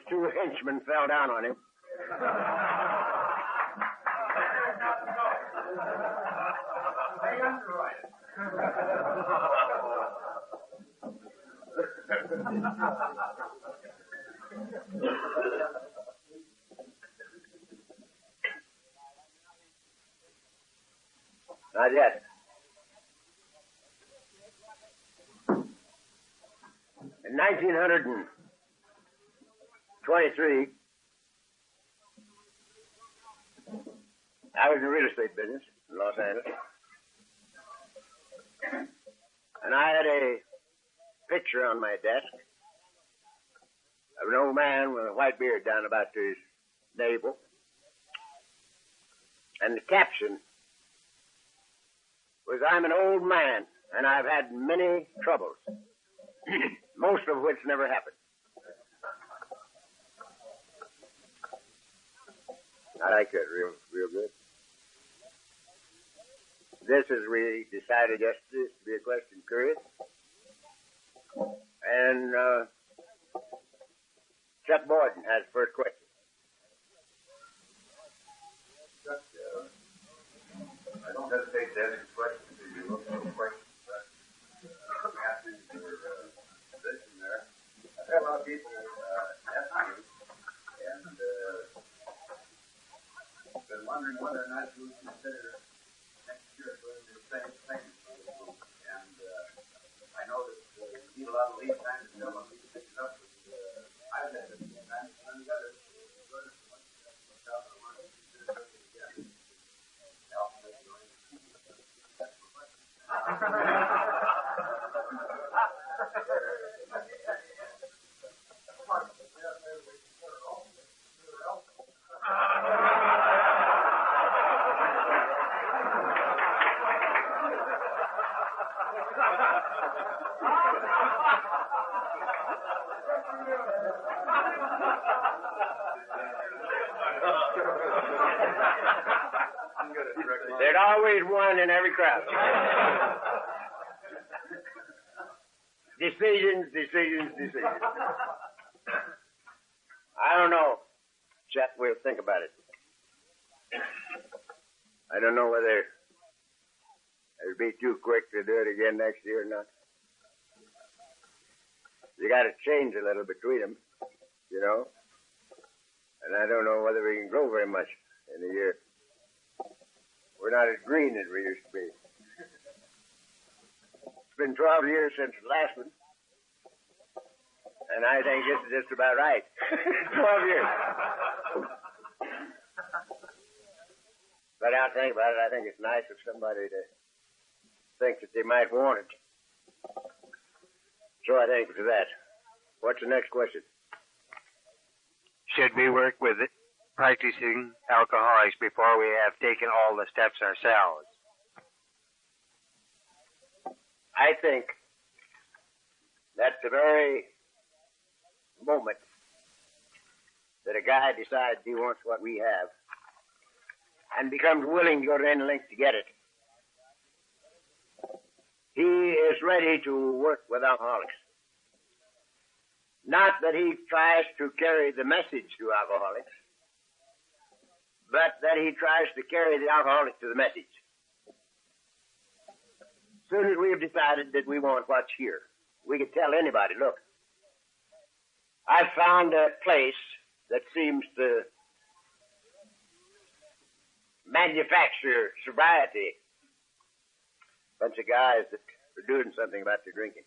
two henchmen fell down on him. Not yet. In 1923, I was in the real estate business in Los Angeles. And I had a picture on my desk of an old man with a white beard down about to his navel. And the caption was, "I'm an old man, and I've had many troubles, most of which never happened." I like that real good. This is we decided yesterday to be a question period. And Chuck Borden has the first question. Chuck, I don't hesitate to ask a question to you. Look for questions after your position there. I've had a lot of people ask you, and been wondering whether or not you would consider next year doing the same thing. And I know that you need a lot of lead time to tell them you can pick it up. I've had it lead time, and the other There's always one in every crowd. Decisions. I don't know. Chuck, we'll think about it. I don't know whether it'd be too quick to do it again next year or not. You got to change a little between them, you know. And I don't know whether we can grow very much in a year. We're not as green as we used to be. It's been 12 years since the last one. And I think this is just about right. 12 years. But I'll think about it. I think it's nice of somebody to think that they might want it. So I thank you for that. What's the next question? Should we work with practicing alcoholics before we have taken all the steps ourselves? I think that's the very moment that a guy decides he wants what we have and becomes willing to go to any length to get it. He is ready to work with alcoholics. Not that he tries to carry the message to alcoholics, but that he tries to carry the alcoholic to the message. As soon as we have decided that we want what's here, we can tell anybody, look, I found a place that seems to manufacture sobriety. Bunch of guys that are doing something about their drinking.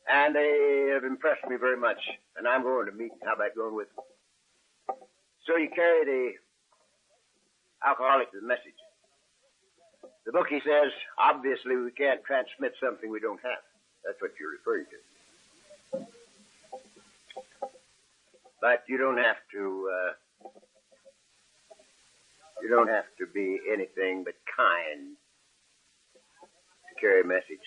And they have impressed me very much, and I'm going to meet. How about going with them? So you carry the alcoholic to the message. The bookie says, obviously we can't transmit something we don't have. That's what you're referring to. But you don't have to be anything but kind to carry a message.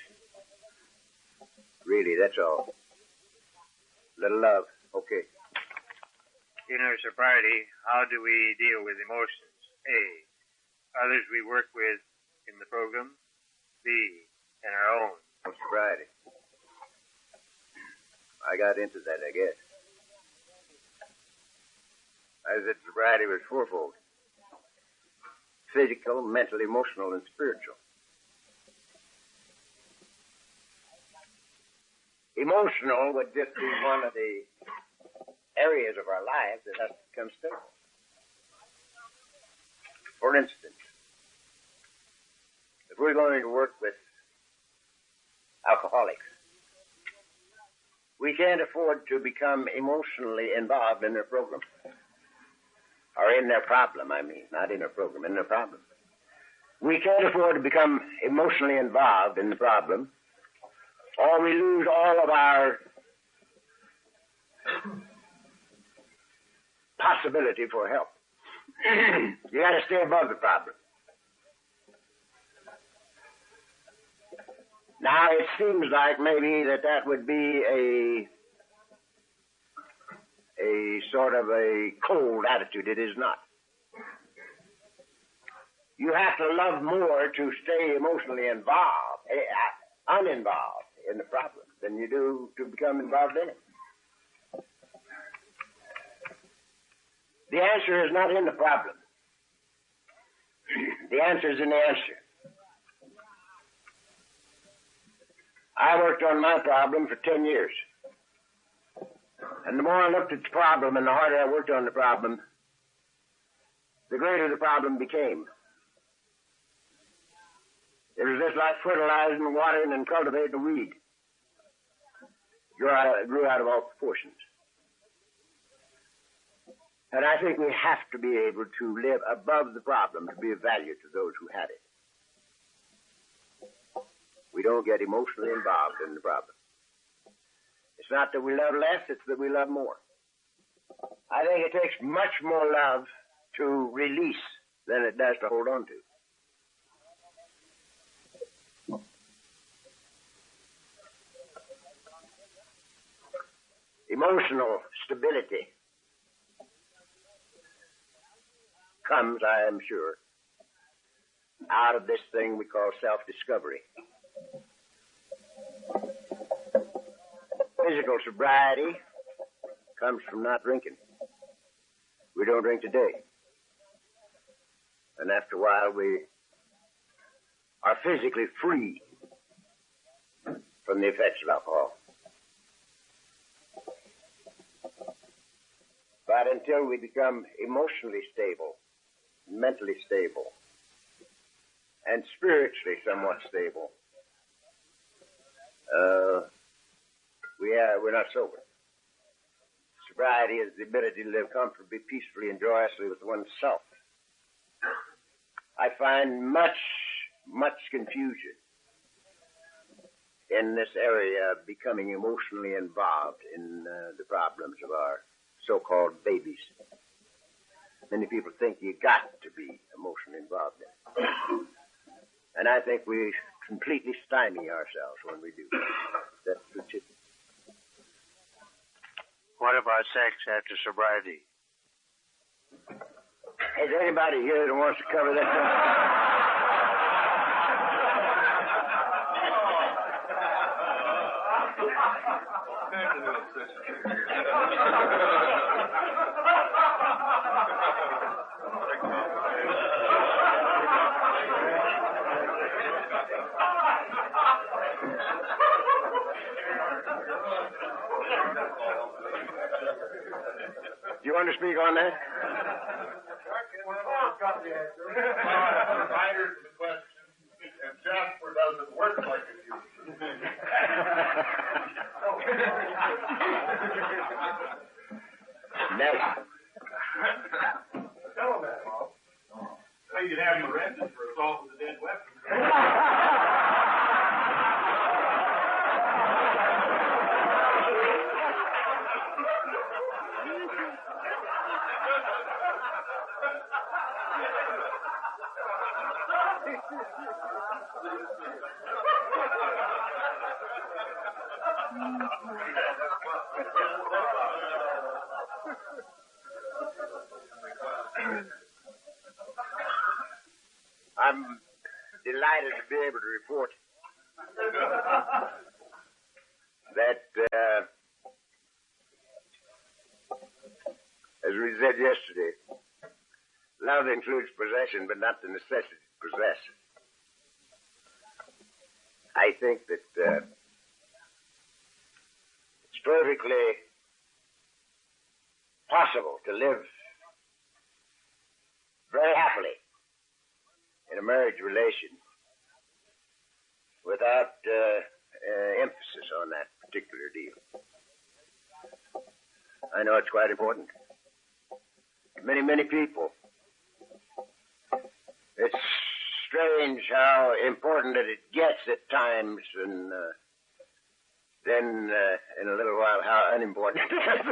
Really, that's all. Little love. Okay. In our sobriety, how do we deal with emotions? A, others we work with in the program. B, in our own. Sobriety. I got into that, I guess. I said sobriety was fourfold: physical, mental, emotional, and spiritual. Emotional would just be one of the areas of our lives that has to become stable. For instance, if we're going to work with alcoholics, we can't afford to become emotionally involved in their program. Or in their problem, I mean. Not in their program, in their problem. We can't afford to become emotionally involved in the problem, or we lose all of our possibility for help. You got to stay above the problem. Now, it seems like maybe that would be a sort of a cold attitude. It is not. You have to love more to stay emotionally involved, uninvolved in the problem than you do to become involved in it. The answer is not in the problem. The answer is in the answer. I worked on my problem for 10 years. And the more I looked at the problem and the harder I worked on the problem, the greater the problem became. It was just like fertilizing, watering, and cultivating a weed. It grew out of all proportions. And I think we have to be able to live above the problem to be of value to those who had it. We don't get emotionally involved in the problem. It's not that we love less, it's that we love more. I think it takes much more love to release than it does to hold on to. Emotional stability comes, I am sure, out of this thing we call self-discovery. Physical sobriety comes from not drinking. We don't drink today. And after a while, we are physically free from the effects of alcohol. But until we become emotionally stable, mentally stable, and spiritually somewhat stable, we're not sober. Sobriety is the ability to live comfortably, peacefully, and joyously with oneself. I find much confusion in this area of becoming emotionally involved in the problems of our so-called babies. Many people think you got to be emotionally involved in it. And I think we completely stymie ourselves when we do. That's the truth. What about sex after sobriety? Is there anybody here that wants to cover that? Do you want to speak on that? Well, got the answer. Providers the question, and Jasper doesn't work like it used to. Next. Tell him that, Mom. So you can have him arrested for assault with a dead weapon. I'm delighted to be able to report that As we said yesterday, love includes possession, but not the necessity to possess. I think that it's perfectly possible to live very happily in a marriage relation without emphasis on that particular deal. I know it's quite important. Many, many people. It's strange how important that it gets at times, and then in a little while how unimportant it is.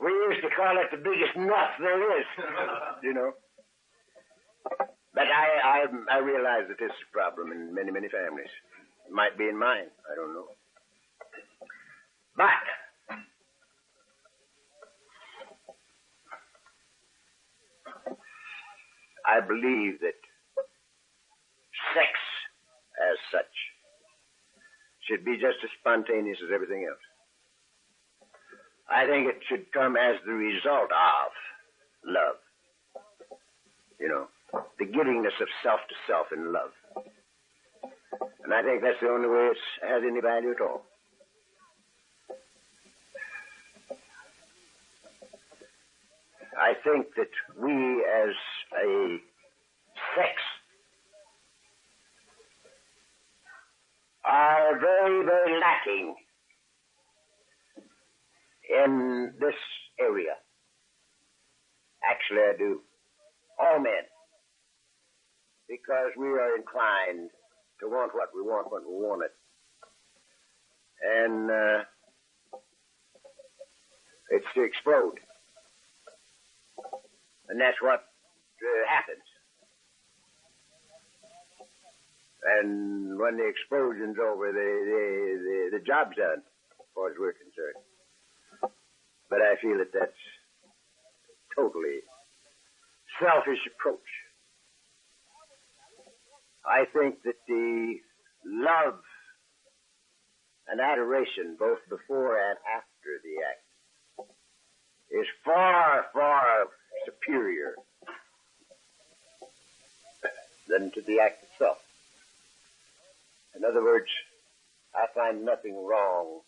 We used to call it the biggest nut there is, you know. But I realize that this is a problem in many, many families. It might be in mine. I don't know. But I believe that sex as such should be just as spontaneous as everything else. I think it should come as the result of love. You know, the givingness of self to self in love. And I think that's the only way it has any value at all. I think that we as a sex are very, very lacking in this area. Actually, I do. All men. Because we are inclined to want what we want when we want it. And it's to explode. And that's what happens. And when the explosion's over, the job's done, as far as we're concerned. But I feel that that's a totally selfish approach. I think that the love and adoration, both before and after the act, is far, far superior than to the act itself. In other words, I find nothing wrong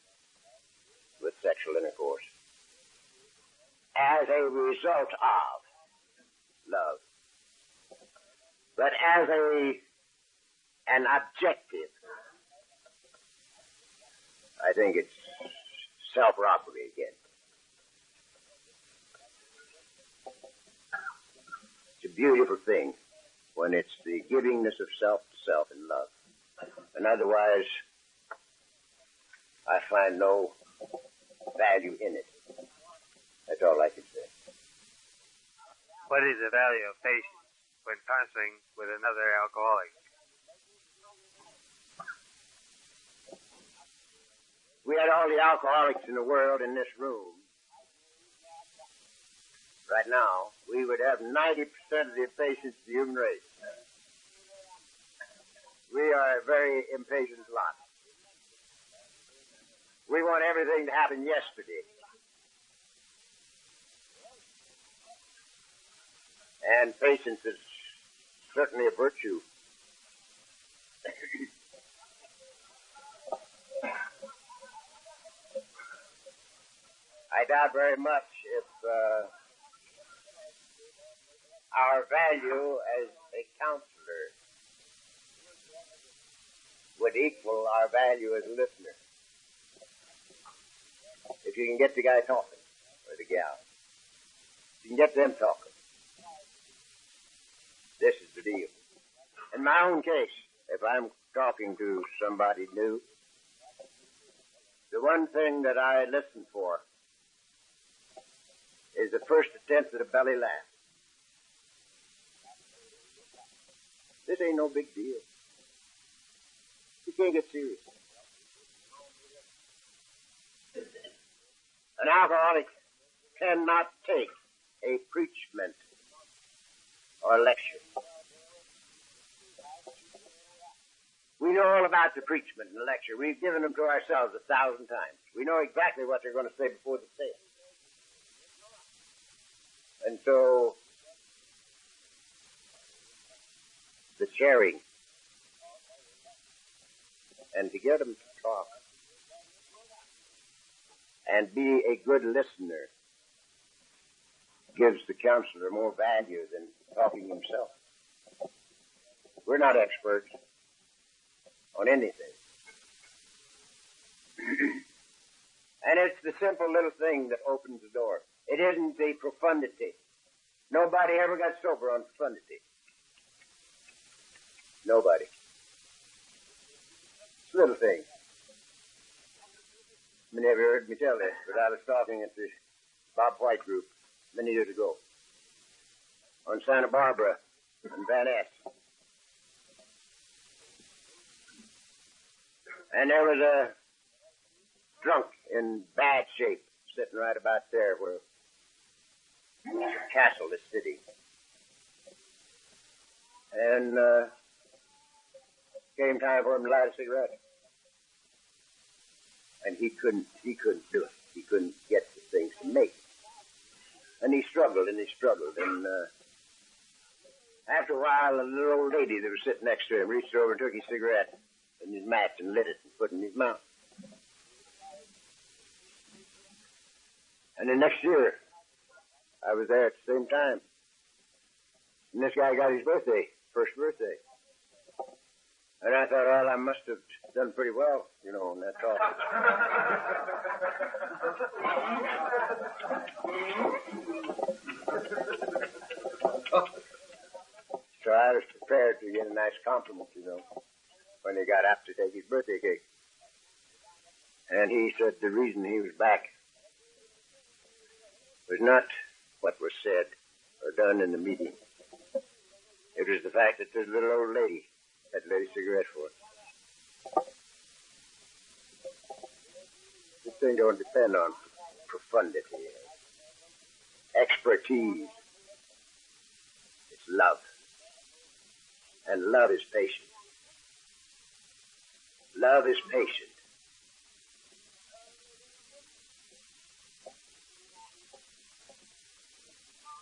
with sexual intercourse as a result of love, but as an objective. I think it's self-robbery again. It's a beautiful thing when it's the givingness of self to self in love. And otherwise, I find no value in it. That's all I can say. What is the value of patience when counseling with another alcoholic? We had all the alcoholics in the world in this room. Right now, we would have 90% of the patience of the human race. We are a very impatient lot. We want everything to happen yesterday. And patience is certainly a virtue. I doubt very much if our value as a counselor would equal our value as a listener. If you can get the guy talking, or the gal, you can get them talking. This is the deal. In my own case, if I'm talking to somebody new, the one thing that I listen for is the first attempt at a belly laugh. This ain't no big deal. You can't get serious. An alcoholic cannot take a preachment or lecture. We know all about the preachment and the lecture. We've given them to ourselves 1,000 times. We know exactly what they're going to say before they say it. And so, the sharing and to get them to talk and be a good listener gives the counselor more value than talking himself. We're not experts on anything. And it's the simple little thing that opens the door. It isn't the profundity. Nobody ever got sober on profundity. Nobody. It's little things. Many of you heard me tell this, but I was talking at the Bob White group many years ago on Santa Barbara and Van Ness. And there was a drunk in bad shape sitting right about there where Castle is sitting. And came time for him to light a cigarette. And he couldn't do it. He couldn't get the things to make it. And he struggled. And after a while, a little old lady that was sitting next to him reached over and took his cigarette and his match and lit it and put it in his mouth. And the next year, I was there at the same time. And this guy got his birthday, first birthday. And I thought, well, I must have done pretty well, on that talk. So I was prepared to get a nice compliment, when he got up to take his birthday cake. And he said the reason he was back was not what was said or done in the meeting. It was the fact that this little old lady had lit a cigarette for him. This thing don't depend on profundity, expertise. It's love. And love is patient. Love is patient.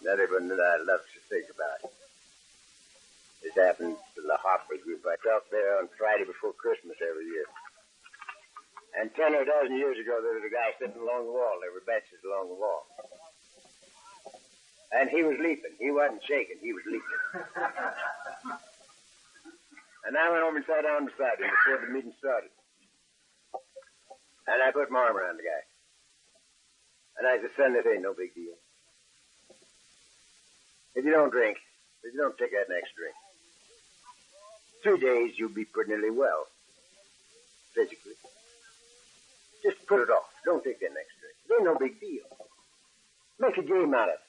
Another one that I love to think about. This happened to the Hopper group. I talked there on Friday before Christmas every year. And 10 or a dozen years ago, there was a guy sitting along the wall. There were benches along the wall. And he was leaping. He wasn't shaking. He was leaping. And I went over and sat down beside him before the meeting started. And I put my arm around the guy. And I said, son, this ain't no big deal. If you don't drink, if you don't take that next drink, 3 days you'll be pretty nearly well, physically. Just put it off. Don't take that next drink. It ain't no big deal. Make a game out of it.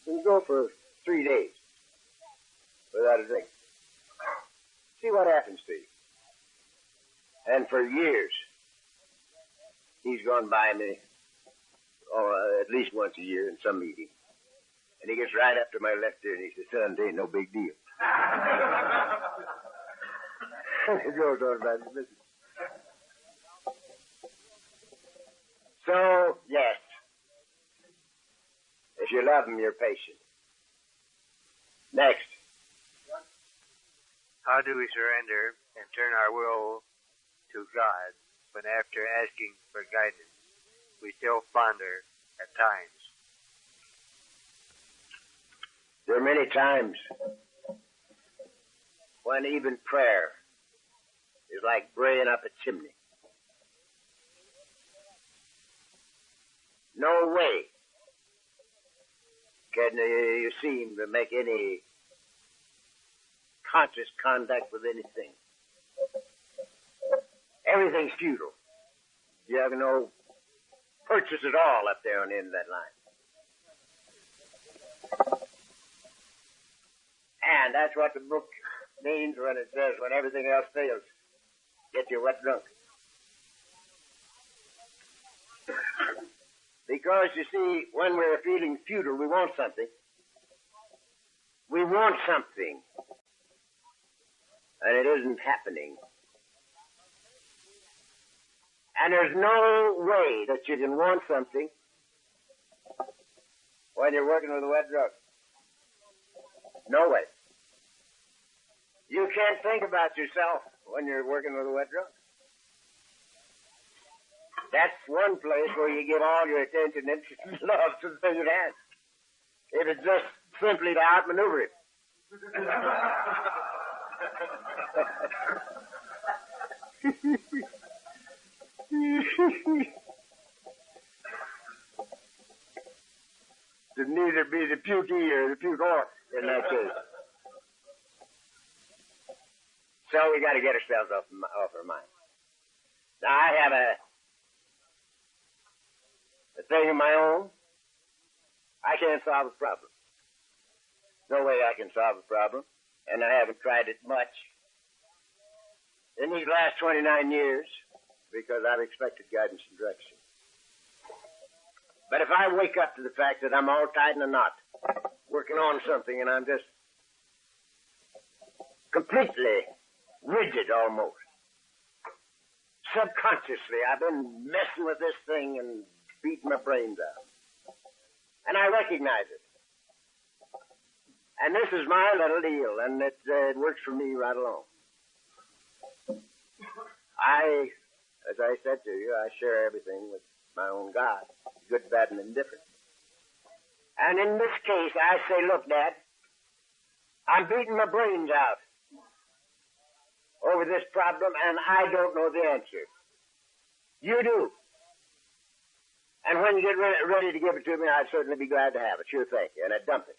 You can go for 3 days without a drink. See what happens to you. And for years, he's gone by me at least once a year in some meeting. And he gets right up to my left ear and he says, son, it ain't no big deal. He goes on about his business. So, yes, if you love him, you're patient. Next. How do we surrender and turn our will to God when after asking for guidance, we still flounder at times? There are many times when even prayer is like braying up a chimney. No way can you seem to make any conscious contact with anything. Everything's futile. You have no purchase at all up there on the end of that line. And that's what the book means when it says, when everything else fails, get your wet drunk. Because, you see, when we're feeling futile, we want something. We want something. and it isn't happening. And there's no way that you can want something when you're working with a wet drug. No way. You can't think about yourself when you're working with a wet drug. That's one place where you give all your attention, interest, and love to the thing at hand. If it's just simply to outmaneuver it. To neither be the pukey or the puke horse in that case. So we got to get ourselves off our mind. Now I have a thing of my own. I can't solve a problem. No way I can solve a problem, and I haven't tried it much in these last 29 years because I've expected guidance and direction. But if I wake up to the fact that I'm all tied in a knot, working on something, and I'm just completely rigid almost, subconsciously I've been messing with this thing and beating my brains out. And I recognize it. And this is my little deal, and it works for me right along. As I said to you, I share everything with my own God, good, bad, and indifferent. And in this case, I say, look, Dad, I'm beating my brains out over this problem, and I don't know the answer. You do. And when you get ready to give it to me, I'd certainly be glad to have it. Sure, thank you. And I'd dump it.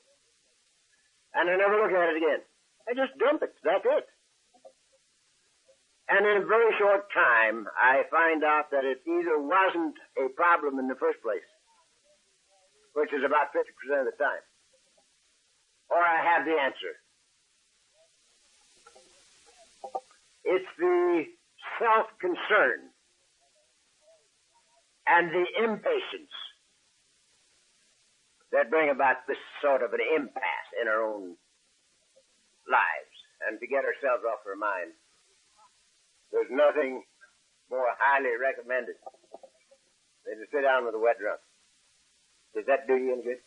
And I never look at it again. I just dump it. That's it. And in a very short time, I find out that it either wasn't a problem in the first place, which is about 50% of the time, or I have the answer. It's the self-concern and the impatience that bring about this sort of an impasse in our own lives. And to get ourselves off our mind, there's nothing more highly recommended than to sit down with a wet drunk. Does that do you any good?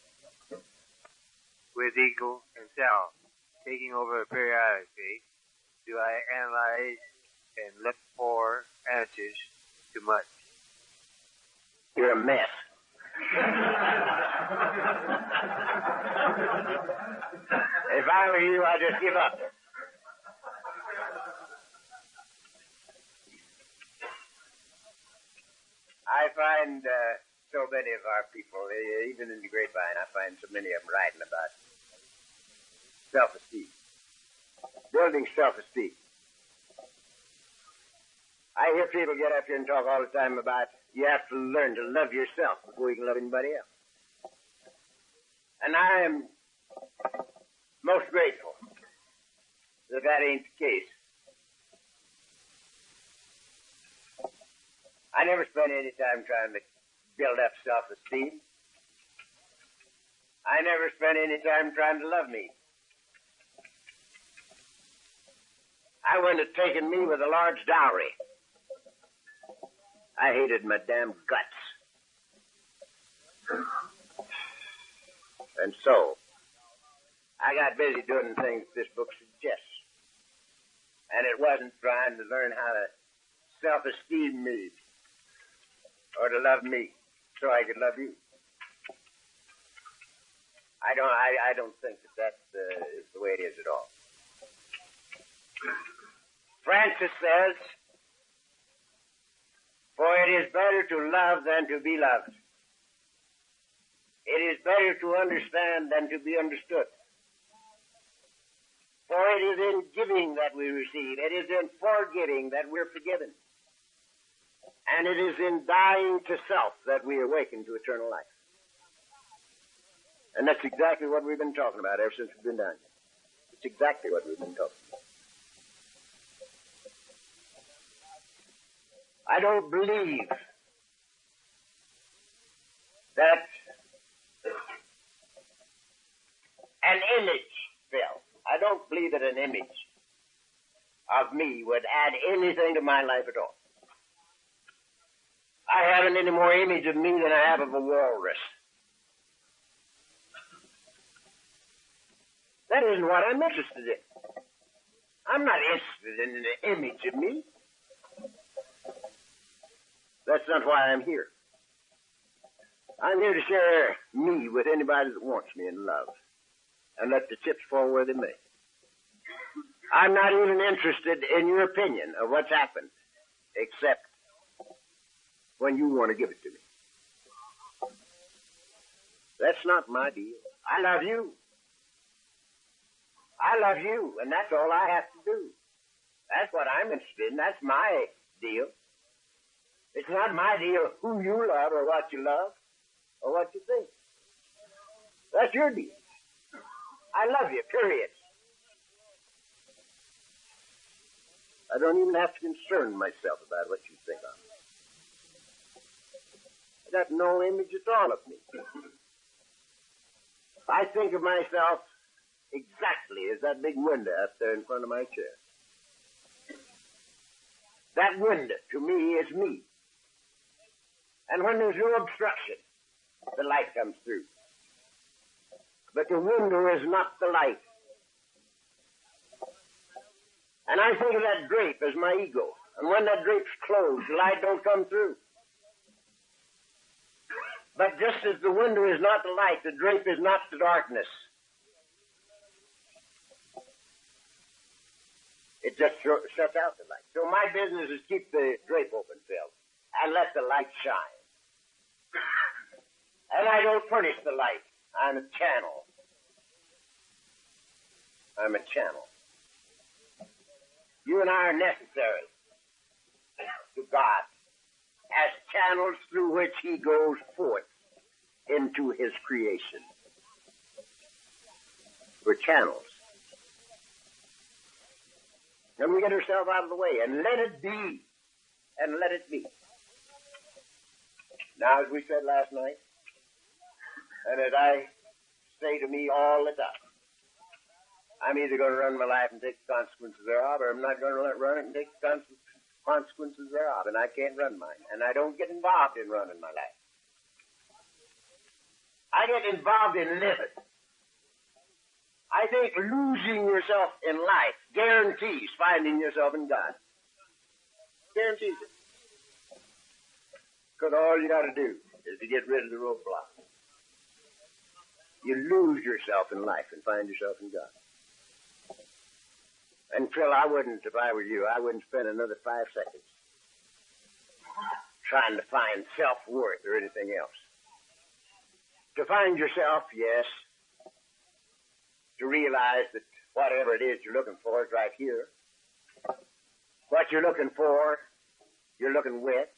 With ego and self taking over periodically, do I analyze and look for answers to much? You're a mess. If I were you, I'd just give up. I find so many of our people, even in the grapevine, I find so many of them writing about self-esteem, building self-esteem. I hear people get up here and talk all the time about you have to learn to love yourself before you can love anybody else. And I am most grateful that that ain't the case. I never spent any time trying to build up self-esteem. I never spent any time trying to love me. I wouldn't have taken me with a large dowry. I hated my damn guts. And so, I got busy doing things this book suggests. And it wasn't trying to learn how to self-esteem me or to love me so I could love you. I don't think that is the way it is at all. Francis says, for it is better to love than to be loved. It is better to understand than to be understood. For it is in giving that we receive. It is in forgiving that we're forgiven. And it is in dying to self that we awaken to eternal life. And that's exactly what we've been talking about ever since we've been down here. It's exactly what we've been talking about. I don't believe that an image fell. I don't believe that an image of me would add anything to my life at all. I haven't any more image of me than I have of a walrus. That isn't what I'm interested in. I'm not interested in the image of me. That's not why I'm here. I'm here to share me with anybody that wants me in love, and let the chips fall where they may. I'm not even interested in your opinion of what's happened, except when you want to give it to me. That's not my deal. I love you. I love you, and that's all I have to do. That's what I'm interested in. That's my deal. It's not my deal who you love or what you love or what you think. That's your deal. I love you, period. I don't even have to concern myself about what you think of me. I got no image at all of me. I think of myself exactly as that big window up there in front of my chair. That window, to me, is me. And when there's no obstruction, the light comes through. But the window is not the light. And I think of that drape as my ego. And when that drape's closed, the light don't come through. But just as the window is not the light, the drape is not the darkness. It just shuts out the light. So my business is keep the drape open, Phil, and let the light shine. And I don't furnish the light. I'm a channel. I'm a channel. You and I are necessary to God as channels through which He goes forth into His creation. We're channels. And we get ourselves out of the way and let it be. And let it be. Now, as we said last night, and as I say to me all the time, I'm either going to run my life and take the consequences thereof, or I'm not going to run it and take the consequences thereof. And I can't run mine. And I don't get involved in running my life. I get involved in living. I think losing yourself in life guarantees finding yourself in God. Guarantees it. Because all you got to do is to get rid of the roadblock. You lose yourself in life and find yourself in God. And Phil, I wouldn't, if I were you, I wouldn't spend another 5 seconds trying to find self-worth or anything else. To find yourself, yes. To realize that whatever it is you're looking for is right here. What you're looking for, you're looking with.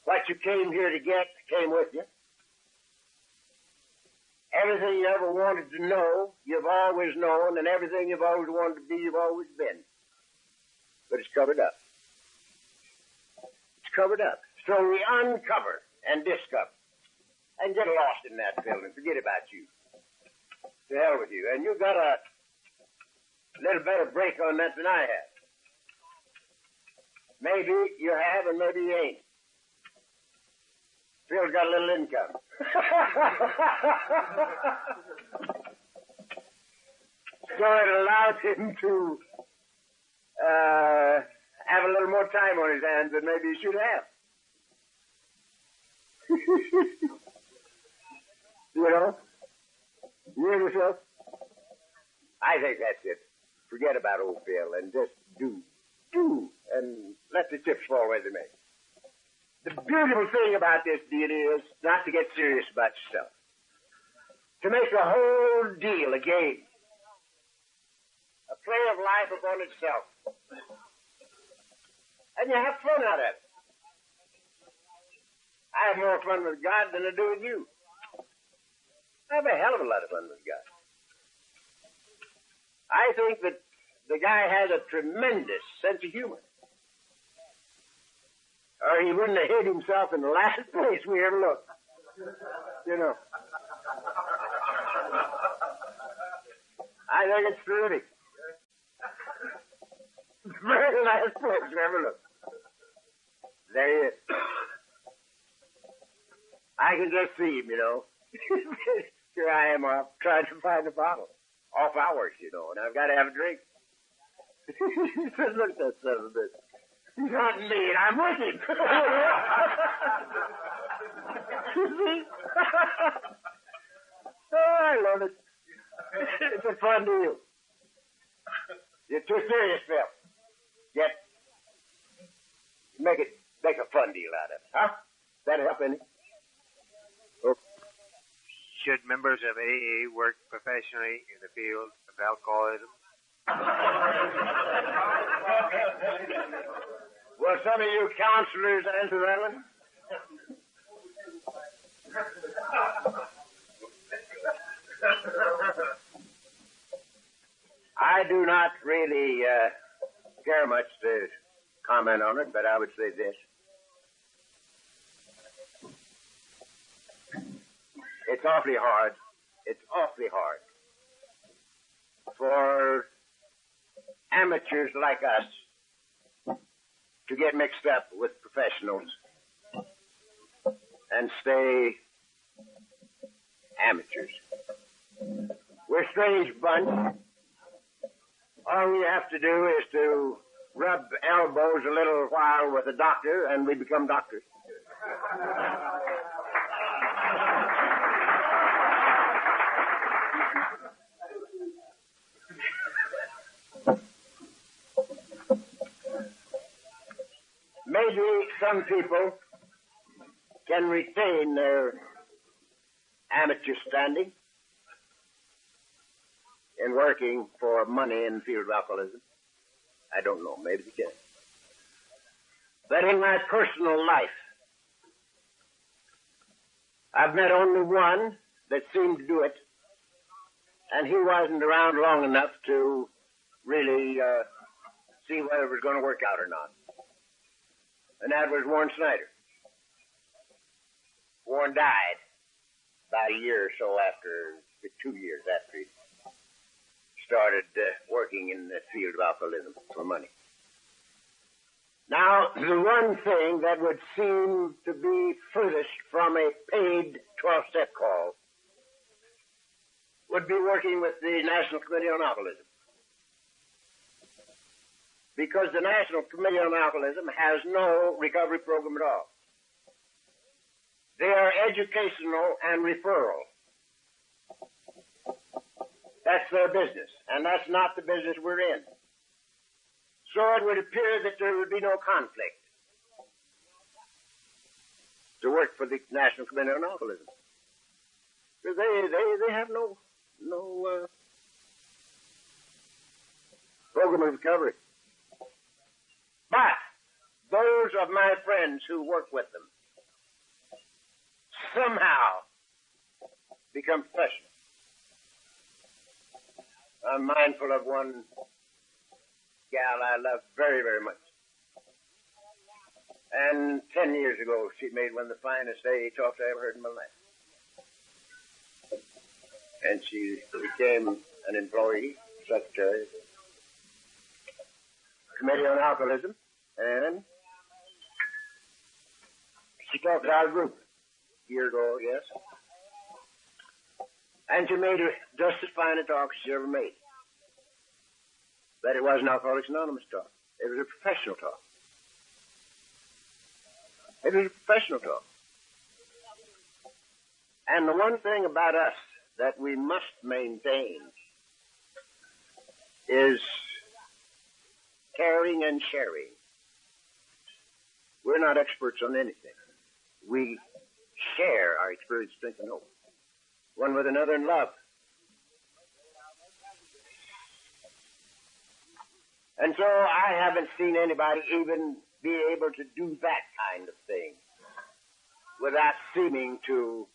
What you came here to get came with you. Everything you ever wanted to know, you've always known, and everything you've always wanted to be, you've always been. But it's covered up. It's covered up. So we uncover and discover. And get lost in that building. Forget about you. To hell with you. And you got a little better break on that than I have. Maybe you have and maybe you ain't. Phil's got a little income. So it allows him to have a little more time on his hands than maybe he should have. You know? You hear yourself? I think that's it. Forget about old Phil and just do, and let the chips fall where they may. The beautiful thing about this deal is not to get serious about yourself. To make the whole deal a game. A play of life upon itself. And you have fun out of it. I have more fun with God than I do with you. I have a hell of a lot of fun with God. I think that the guy has a tremendous sense of humor. Or he wouldn't have hid himself in the last place we ever looked. You know. I think it's terrific. Very nice place. Have a look. There he is. I can just see him, you know. Here I am trying to find a bottle. Off hours, you know, and I've got to have a drink. He said, look at that son of a bitch. He's hunting me, and I'm with him. You see? Oh, I love it. It's a fun deal. You're too serious, Phil. Yet, make a fun deal out of it, huh? That'll help any. Oh. Should members of AA work professionally in the field of alcoholism? Will some of you counselors answer that one? I do not really care much to comment on it, but I would say this. It's awfully hard. It's awfully hard for amateurs like us to get mixed up with professionals and stay amateurs. We're a strange bunch. All we have to do is to rub elbows a little while with a doctor, and we become doctors. Maybe some people can retain their amateur standing in working for money in the field of alcoholism. I don't know. Maybe they can. But in my personal life, I've met only one that seemed to do it, and he wasn't around long enough to really see whether it was going to work out or not. And that was Warren Snyder. Warren died about a year or so after, 2 years after he started working in the field of alcoholism for money. Now, the one thing that would seem to be furthest from a paid 12-step call would be working with the National Committee on Alcoholism. Because the National Committee on Alcoholism has no recovery program at all. They are educational and referral. That's their business, and that's not the business we're in. So it would appear that there would be no conflict to work for the National Committee on Alcoholism. Because they have no program of recovery. But those of my friends who work with them somehow become professional. I'm mindful of one gal I love very, very much. And 10 years ago, she made one of the finest AA talks I ever heard in my life. And she became an employee, secretary of the Committee on Alcoholism, and she talked to our group a year ago, yes. And she made just as fine a talk as she ever made. But it wasn't Alcoholics Anonymous talk. It was a professional talk. It was a professional talk. And the one thing about us that we must maintain is caring and sharing. We're not experts on anything. We share our experience, strength, and hope, one with another in love. And so I haven't seen anybody even be able to do that kind of thing without seeming to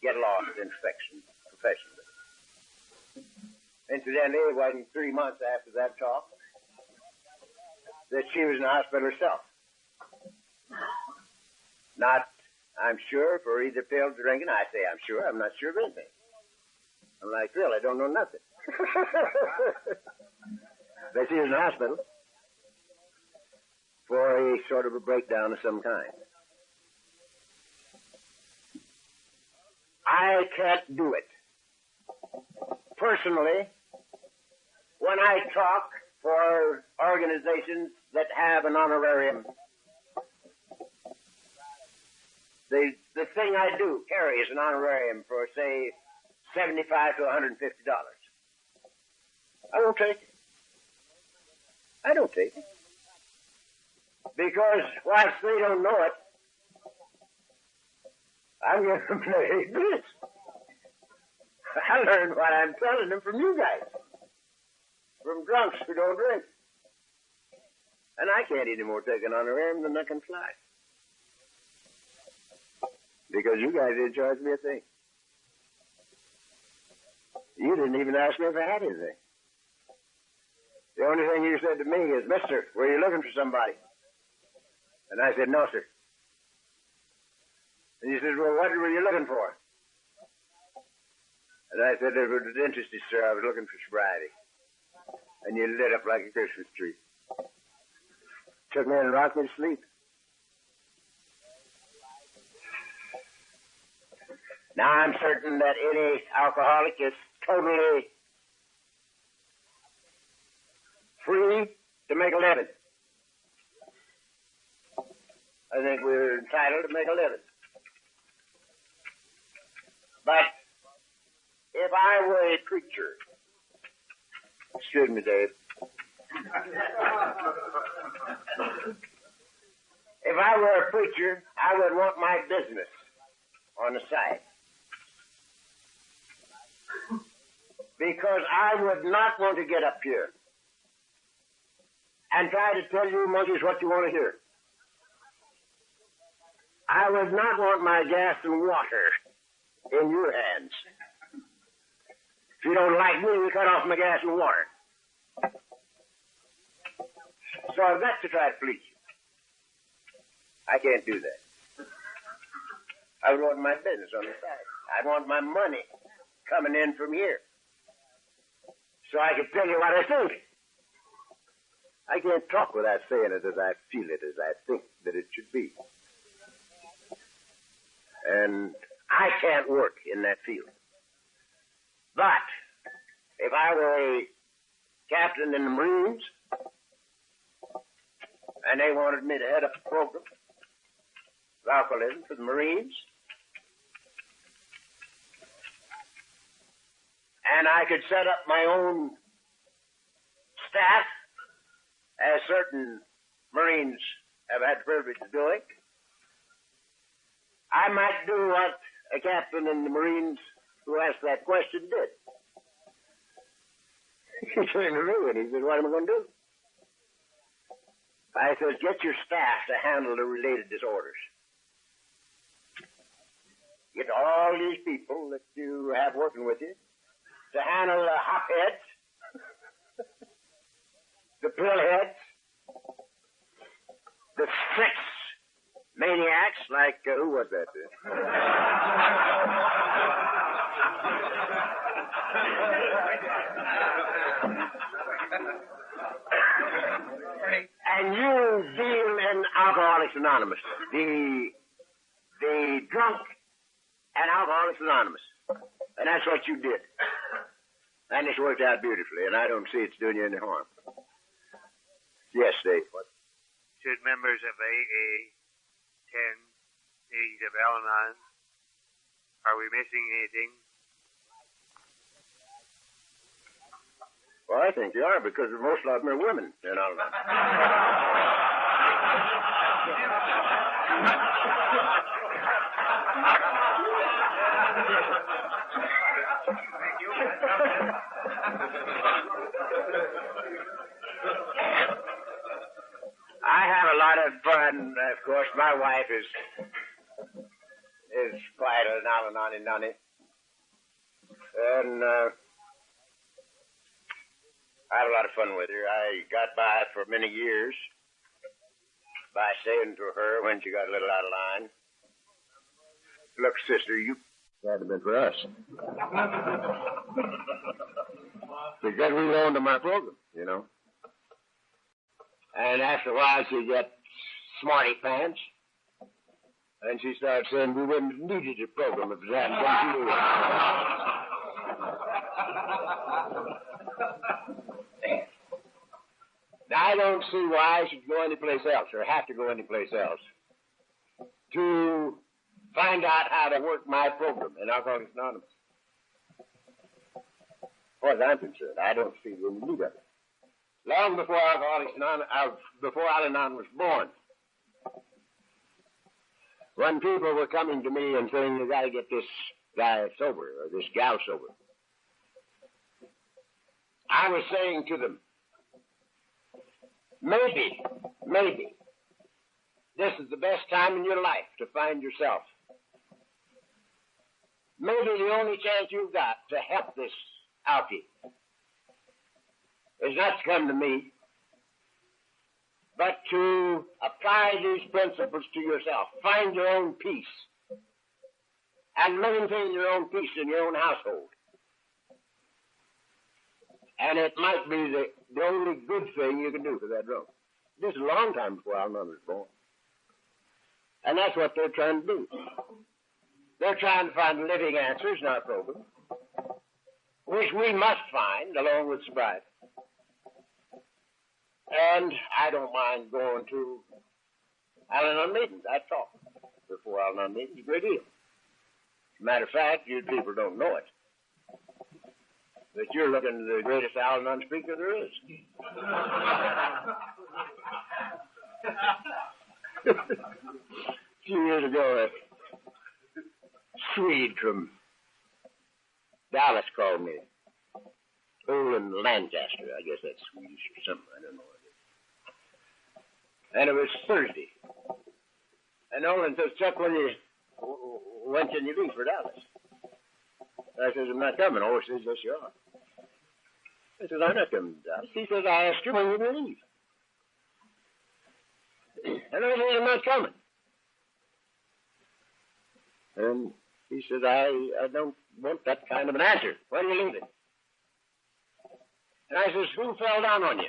get lost in professionally. Incidentally, it wasn't 3 months after that talk that she was in the hospital herself. Not, I'm sure, for either pills or drinking. I say I'm sure. I'm not sure of anything. I'm like Phil, I don't know nothing. But she was in the hospital. for a sort of a breakdown of some kind. I can't do it. Personally, when I talk for organizations that have an honorarium, the thing I do carries an honorarium for, say, $75 to $150. I won't take it. I don't take it. Because whilst they don't know it, I'm giving them the bliss. I learned what I'm telling them from you guys. From drunks who don't drink. And I can't any more take an honorarium than I can fly. Because you guys didn't charge me a thing. You didn't even ask me if I had anything. The only thing you said to me is, "Mister, were you looking for somebody?" And I said, "No, sir." And you said, "Well, what were you looking for?" And I said, "It was interesting, sir. I was looking for sobriety." And you lit up like a Christmas tree. Took me and rocked me to sleep. Now, I'm certain that any alcoholic is totally free to make a living. I think we're entitled to make a living. But if I were a preacher, excuse me, Dave. If I were a preacher, I would want my business on the side. Because I would not want to get up here and try to tell you monkeys what you want to hear. I would not want my gas and water in your hands. If you don't like me, you cut off my gas and water. So I've got to try to please you. I can't do that. I would want my business on the side. I'd want my money coming in from here, so I could tell you what I think. I can't talk without saying it as I feel it, as I think that it should be. And I can't work in that field. But if I were a captain in the Marines, and they wanted me to head up a program of alcoholism for the Marines, and I could set up my own staff, as certain Marines have had the privilege of doing, I might do what a captain in the Marines who asked that question did. He turned to me and he said, "What am I going to do?" I said, "Get your staff to handle the related disorders. Get all these people that you have working with you to handle the hopheads, the pillheads, the sex maniacs, like, who was that? And you deal in Alcoholics Anonymous, the drunk and Alcoholics Anonymous. And that's what you did. And it's worked out beautifully, and I don't see it's doing you any harm. Yes, Dave. What? Should members of AA attend meetings of Al-Anon? Are we missing anything? Well, I think you are, because most of them are women in Al-Anon. I have a lot of fun. Of course, my wife is quite an Al-Anon nunny. And I have a lot of fun with her. I got by for many years by saying to her when she got a little out of line, "Look, sister, you had to been for us." Because we belong to my program, you know. And after a while, she got smarty pants. And she started saying we wouldn't have needed a program if that wasn't you. Now, I don't see why I should go anyplace else or have to go anyplace else to find out how to work my program in Alcoholics Anonymous. As far as I'm concerned, I don't see any need of it. Long before Alcoholics Anonymous, before Al-Anon was born, when people were coming to me and saying, you got to get this guy sober or this gal sober, I was saying to them, maybe, this is the best time in your life to find yourself. Maybe the only chance you've got to help this alkie is not to come to me, but to apply these principles to yourself. Find your own peace and maintain your own peace in your own household. And it might be the only good thing you can do for that drunk. This is a long time before Al-Anon was born. And that's what they're trying to do. They're trying to find living answers in our program, which we must find along with sobriety. And I don't mind going to Al-Anon meetings. I talk before Al-Anon meetings a great deal. As a matter of fact, you people don't know it, but you're looking at the greatest Al-Anon speaker there is. A few years ago, a Swede from Dallas called me. Olin Lancaster, I guess that's Swedish or something, I don't know what it is. And it was Thursday. And Olin says, Chuck, when can you leave for Dallas? I says, I'm not coming. Oh, he says, yes, you are. I says, I'm not coming to Dallas. He says, I asked you when you're going to leave. And I said, I'm not coming. And he says, I don't want that kind of an answer. When are you leaving? And I says, who fell down on you?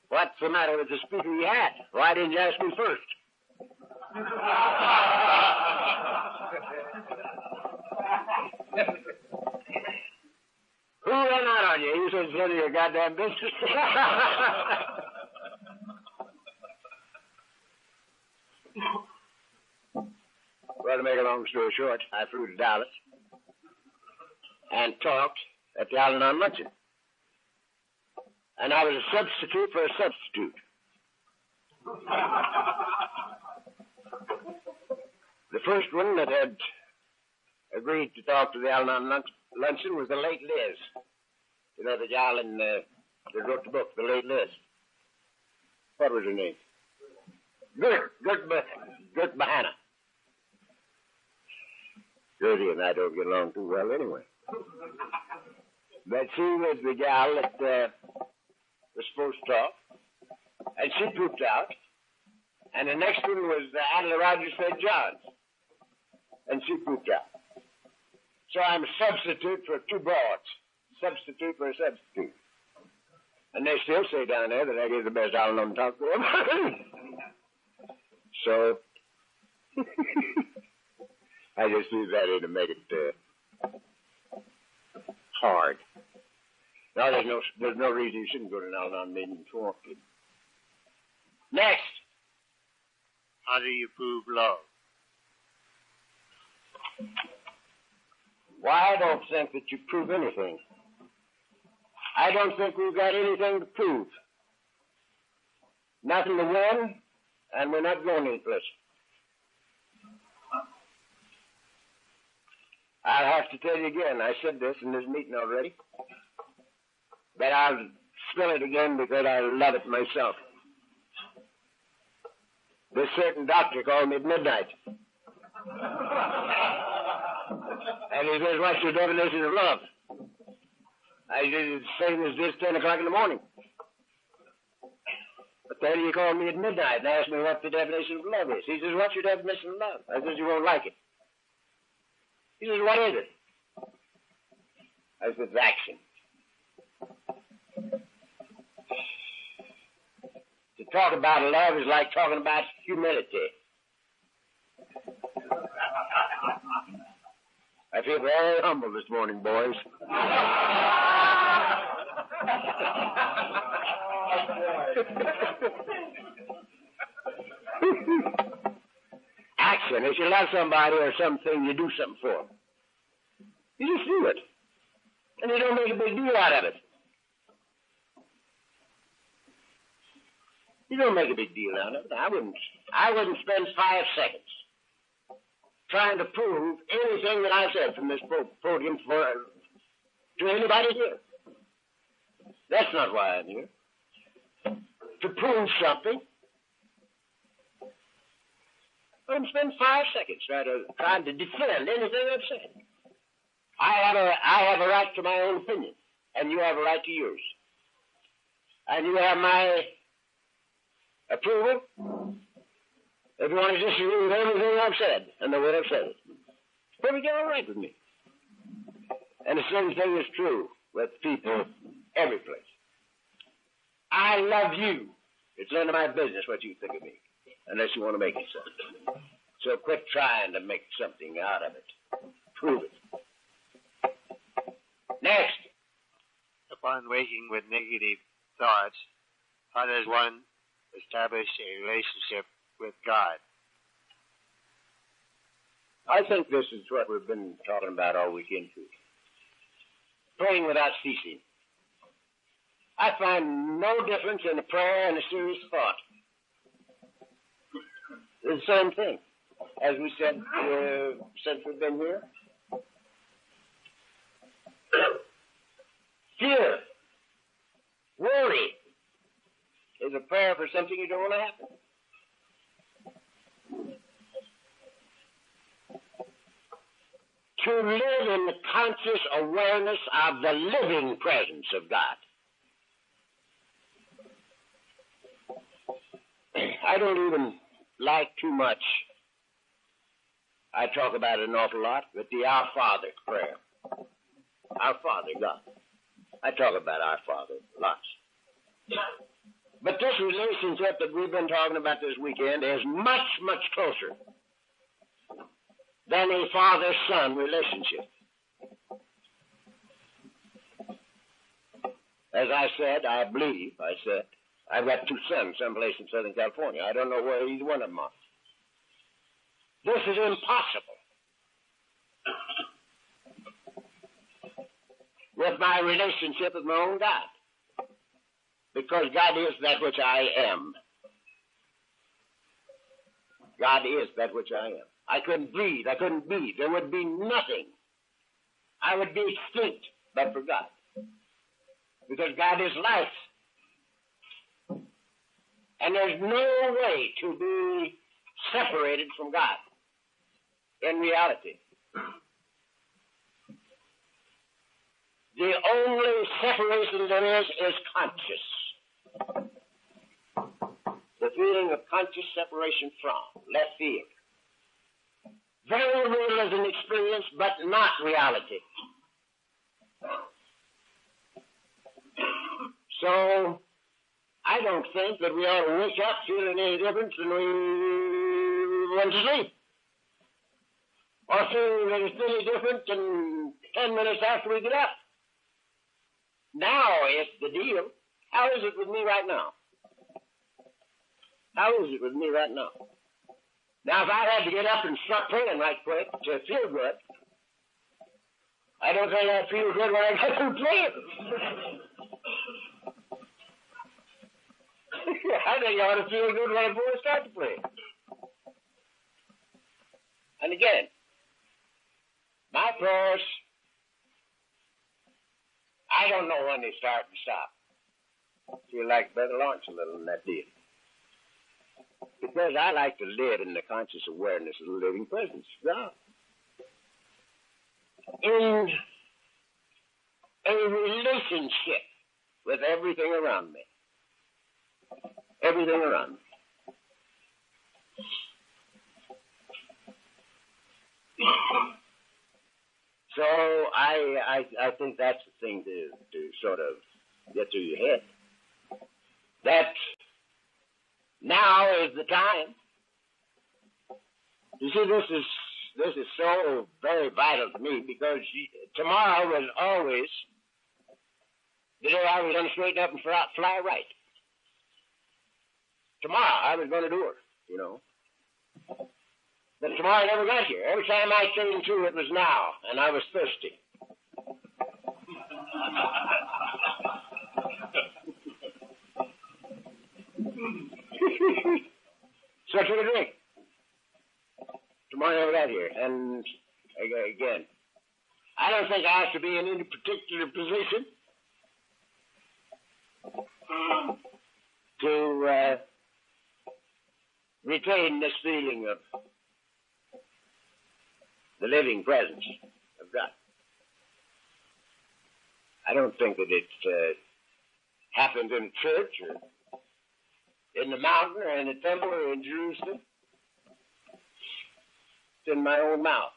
What's the matter with the speaker you had? Why didn't you ask me first? Who ran out on you? He says, none of your goddamn business. Well, to make a long story short, I flew to Dallas and talked at the Al-Anon luncheon. And I was a substitute for a substitute. The first one that had agreed to talk to the Al-Anon luncheon was the late Liz. You know, the gal that wrote the book, the late Liz. What was her name? Gert Bahana. Gertie and I don't get along too well anyway. But she was the gal that was supposed to talk, and she pooped out. And the next one was Adela Rogers St. John's, and she pooped out. So I'm a substitute for two broads, substitute for a substitute. And they still say down there that I give the best Al-Anon talk to them. So I just use that in to make it hard. No, there's no reason you shouldn't go to an Al-Anon meeting if you want to. Next. How do you prove love? Why, I don't think that you prove anything. I don't think we've got anything to prove. Nothing to win, and we're not going anyplace. I'll have to tell you again, I said this in this meeting already, but I'll spill it again because I love it myself. This certain doctor called me at midnight. And he says, what's your definition of love? I said, it's the same as this 10 o'clock in the morning. But then he called me at midnight and asked me what the definition of love is. He says, what's your definition of love? I said, you won't like it. He says, what is it? I said, it's action. To talk about love is like talking about humility. I feel very humble this morning, boys. Action. If you love somebody or something, you do something for them. You just do it. And you don't make a big deal out of it. You don't make a big deal out of it. I wouldn't spend 5 seconds trying to prove anything that I said from this podium to anybody here. That's not why I'm here. To prove something. I wouldn't spend 5 seconds trying to defend anything I've said. I have a right to my own opinion, and you have a right to yours. And you have my approval if you want to disagree with everything I've said and the way I've said it. It's perfectly all right with me. And the same thing is true with people every place. I love you. It's none of my business what you think of me, unless you want to make it so. So quit trying to make something out of it. Prove it. Next. Upon waking with negative thoughts, how does one establish a relationship with God? I think this is what we've been talking about all weekend, too. Praying without ceasing. I find no difference in a prayer and a serious thought. It's the same thing, as we said since we've been here. Fear, worry is a prayer for something you don't want to happen. To live in the conscious awareness of the living presence of God. I don't even like too much. I talk about it an awful lot, but the Our Father prayer. Our Father, God. I talk about Our Father lots. But this relationship that we've been talking about this weekend is much, much closer than a father-son relationship. As I said, I've got 2 sons someplace in Southern California. I don't know where either one of them are. This is impossible with my relationship with my own God. Because God is that which I am. God is that which I am. I couldn't breathe. I couldn't be. There would be nothing. I would be extinct but for God. Because God is life. And there's no way to be separated from God in reality. The only separation there is conscious. The feeling of conscious separation from, left field. Very real as an experience, but not reality. So, I don't think that we ought to wake up feeling any different than we went to sleep. Or feeling that it's really different than 10 minutes after we get up. Now is the deal. How is it with me right now? How is it with me right now? Now, if I had to get up and start praying right quick to feel good, I don't think I'd feel good when I get through praying. I think I ought to feel good right before I start to pray. And again, my prayers, I don't know when they start and stop. I feel like Brother Lawrence a little in that deal. Because I like to live in the conscious awareness of the living presence of God. In a relationship with everything around me. Everything around me. So I think that's the thing to sort of get through your head. That Now is the time. You see, this is so very vital to me because tomorrow was always the day I was going to straighten up and fly right. Tomorrow I was going to do it, you know. But tomorrow never got here. Every time I came to, it was now, and I was thirsty. So I took a drink. Tomorrow never got here. And again, I don't think I have to be in any particular position to retain this feeling of the living presence of God. I don't think that it happened in a church or in the mountain or in the temple or in Jerusalem. It's in my own mouth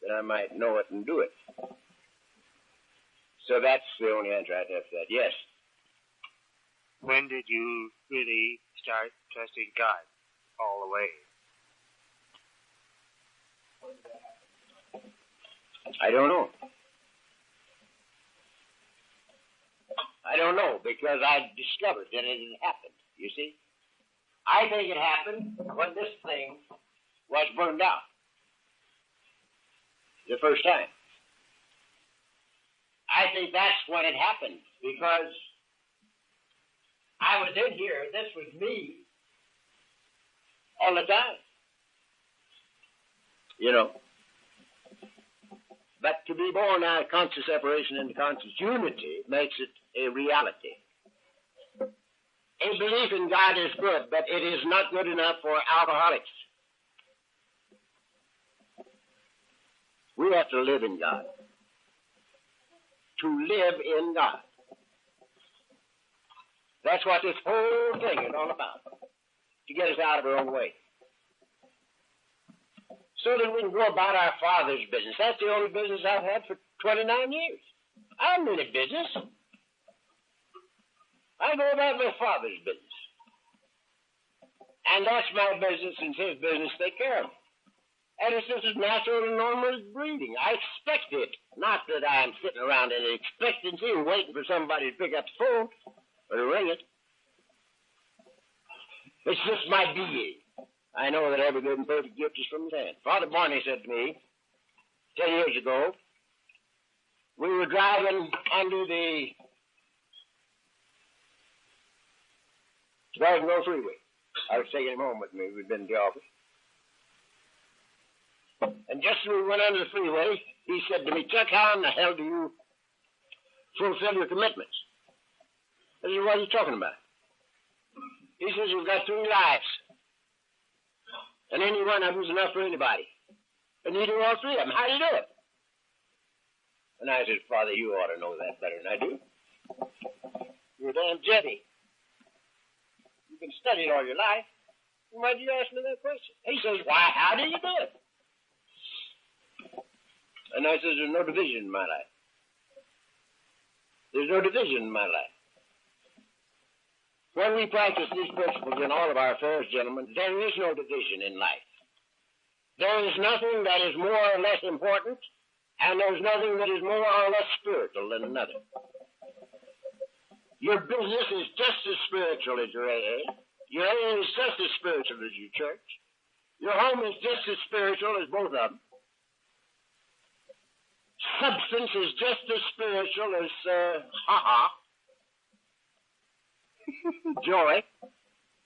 that I might know it and do it. So that's the only answer I'd have to that. Yes. When did you really start trusting God all the way? I don't know. I don't know because I discovered that it had happened, you see. I think it happened when this thing was burned out. The first time. I think that's when it happened because I was in here, this was me, all the time. You know. But to be born out of conscious separation into conscious unity makes it a reality. A belief in God is good, but it is not good enough for alcoholics. We have to live in God. To live in God. That's what this whole thing is all about. To get us out of our own way. So that we can go about our Father's business. That's the only business I've had for 29 years. I'm in a business. I go about my Father's business. And that's my business and his business take care of me. And it's just as natural and normal as breathing. I expect it. Not that I'm sitting around in expectancy and waiting for somebody to pick up the phone or to ring it. It's just my being. I know that every good and perfect gift is from his hand. Father Barney said to me 10 years ago, we were driving under the Garden Grove Freeway. I was taking him home with me. We'd been in the office. And just as we went under the freeway, he said to me, Chuck, how in the hell do you fulfill your commitments? I said, what are you talking about? He says, you've got 3 lives. And any one of them is enough for anybody. And you do all 3 of them. How do you do it? And I said, Father, you ought to know that better than I do. You're damn jetty. You've been studying all your life. Why did you ask me that question? He says, why, how do you do it? And I says, there's no division in my life. There's no division in my life. When we practice these principles in all of our affairs, gentlemen, there is no division in life. There is nothing that is more or less important, and there's nothing that is more or less spiritual than another. Your business is just as spiritual as your AA. Your AA is just as spiritual as your church. Your home is just as spiritual as both of them. Substance is just as spiritual as, joy.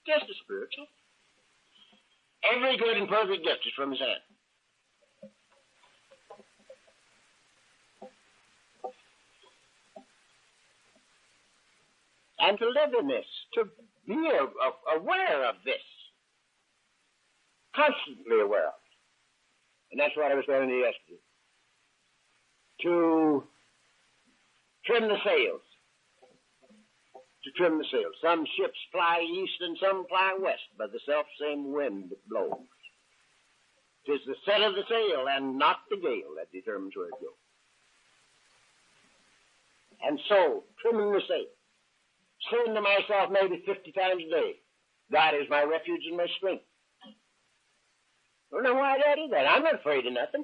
Just as spiritual. Every good and perfect gift is from his hand. And to live in this, to be aware of this, constantly aware of it. And that's what I was telling you yesterday. To trim the sails. To trim the sails. Some ships fly east and some fly west by the self-same wind that blows. 'Tis the set of the sail and not the gale that determines where it goes. And so, trimming the sail. Saying to myself maybe 50 times a day, God is my refuge and my strength. Well, now why did I do that? I'm not afraid of nothing.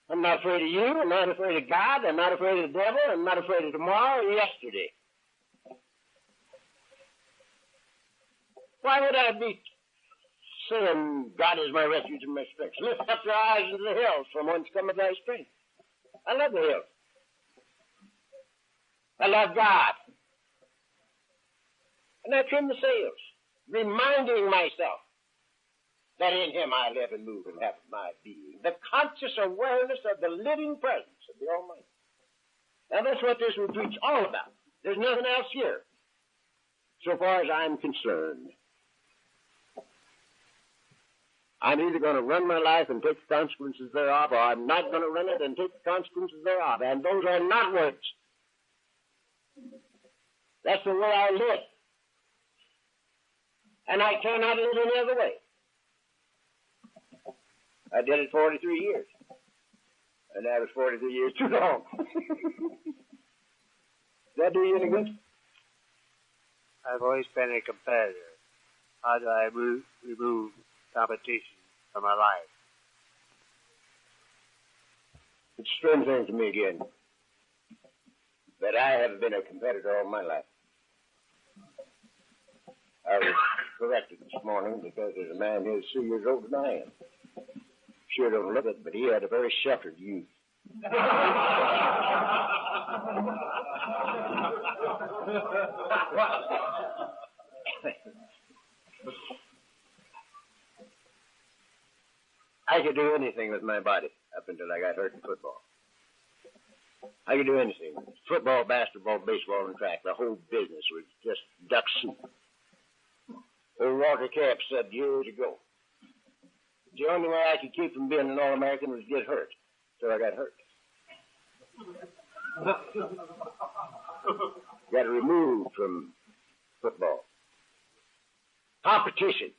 I'm not afraid of you. I'm not afraid of God. I'm not afraid of the devil. I'm not afraid of tomorrow or yesterday. Why would I be saying, God is my refuge and my strength? Lift up your eyes into the hills, from whence cometh thy strength. I love the hills. I love God. And I trim the sails, reminding myself that in him I live and move and have my being. The conscious awareness of the living presence of the Almighty. Now that's what this retreat's all about. There's nothing else here, so far as I'm concerned. I'm either going to run my life and take the consequences thereof, or I'm not going to run it and take the consequences thereof. And those are not words. That's the way I live. And I cannot live any other way. I did it 43 years. And that was 43 years too long. Does that do you any good? I've always been a competitor. How do I remove competition from my life? It's a strange thing to me again that I have been a competitor all my life. I was corrected this morning because there's a man here 2 years older than I am. Sure don't look it, but he had a very sheltered youth. I could do anything with my body up until I got hurt in football. I could do anything. Football, basketball, baseball, and track. The whole business was just duck soup. Old Walter Camp said years ago, the only way I could keep from being an All-American was to get hurt. So I got hurt. Got removed from football. Competition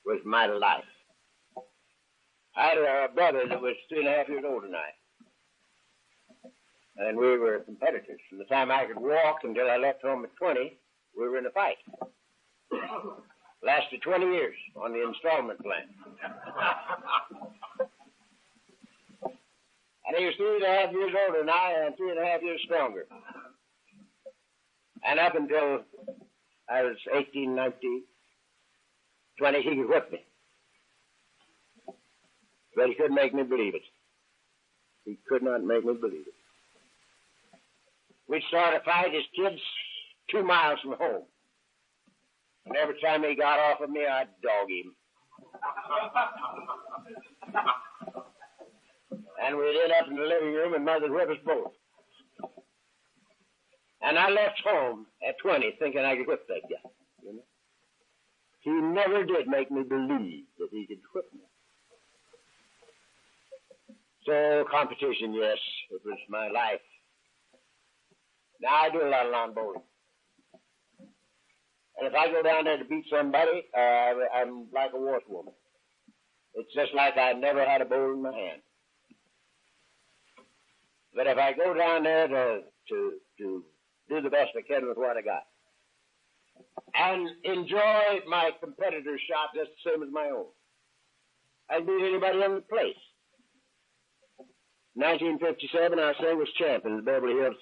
was my life. I had a brother that was 3.5 years older than I. And we were competitors. From the time I could walk until I left home at 20, we were in a fight. Lasted 20 years on the installment plan. And he was 3.5 years older than I and 3.5 years stronger. And up until I was 18, 19, 20, he could whip me. But he couldn't make me believe it. He could not make me believe it. We'd start a fight as kids 2 miles from home. And every time he got off of me, I'd dog him. And we'd end up in the living room and Mother'd whip us both. And I left home at 20 thinking I could whip that guy. You know? He never did make me believe that he could whip me. So, competition, yes, it was my life. Now, I do a lot of lawn bowling. And if I go down there to beat somebody, I'm like a horsewoman. It's just like I never had a bowl in my hand. But if I go down there to do the best I can with what I got, and enjoy my competitor's shot just the same as my own, I'd beat anybody in the place. 1957, I sang was champ in the Beverly Hills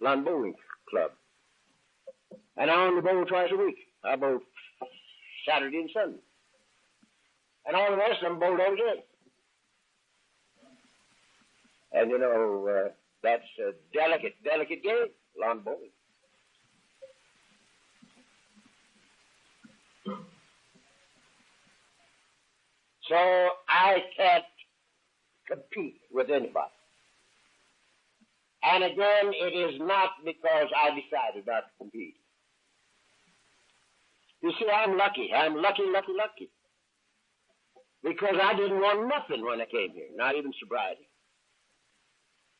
Lawn Bowling Club. And I only bowl twice a week. I bowl Saturday and Sunday. And all the rest of them bowled every day. And, you know, that's a delicate game, lawn bowling. So I can't compete with anybody. And again, it is not because I decided not to compete. You see, I'm lucky. I'm lucky. Because I didn't want nothing when I came here, not even sobriety.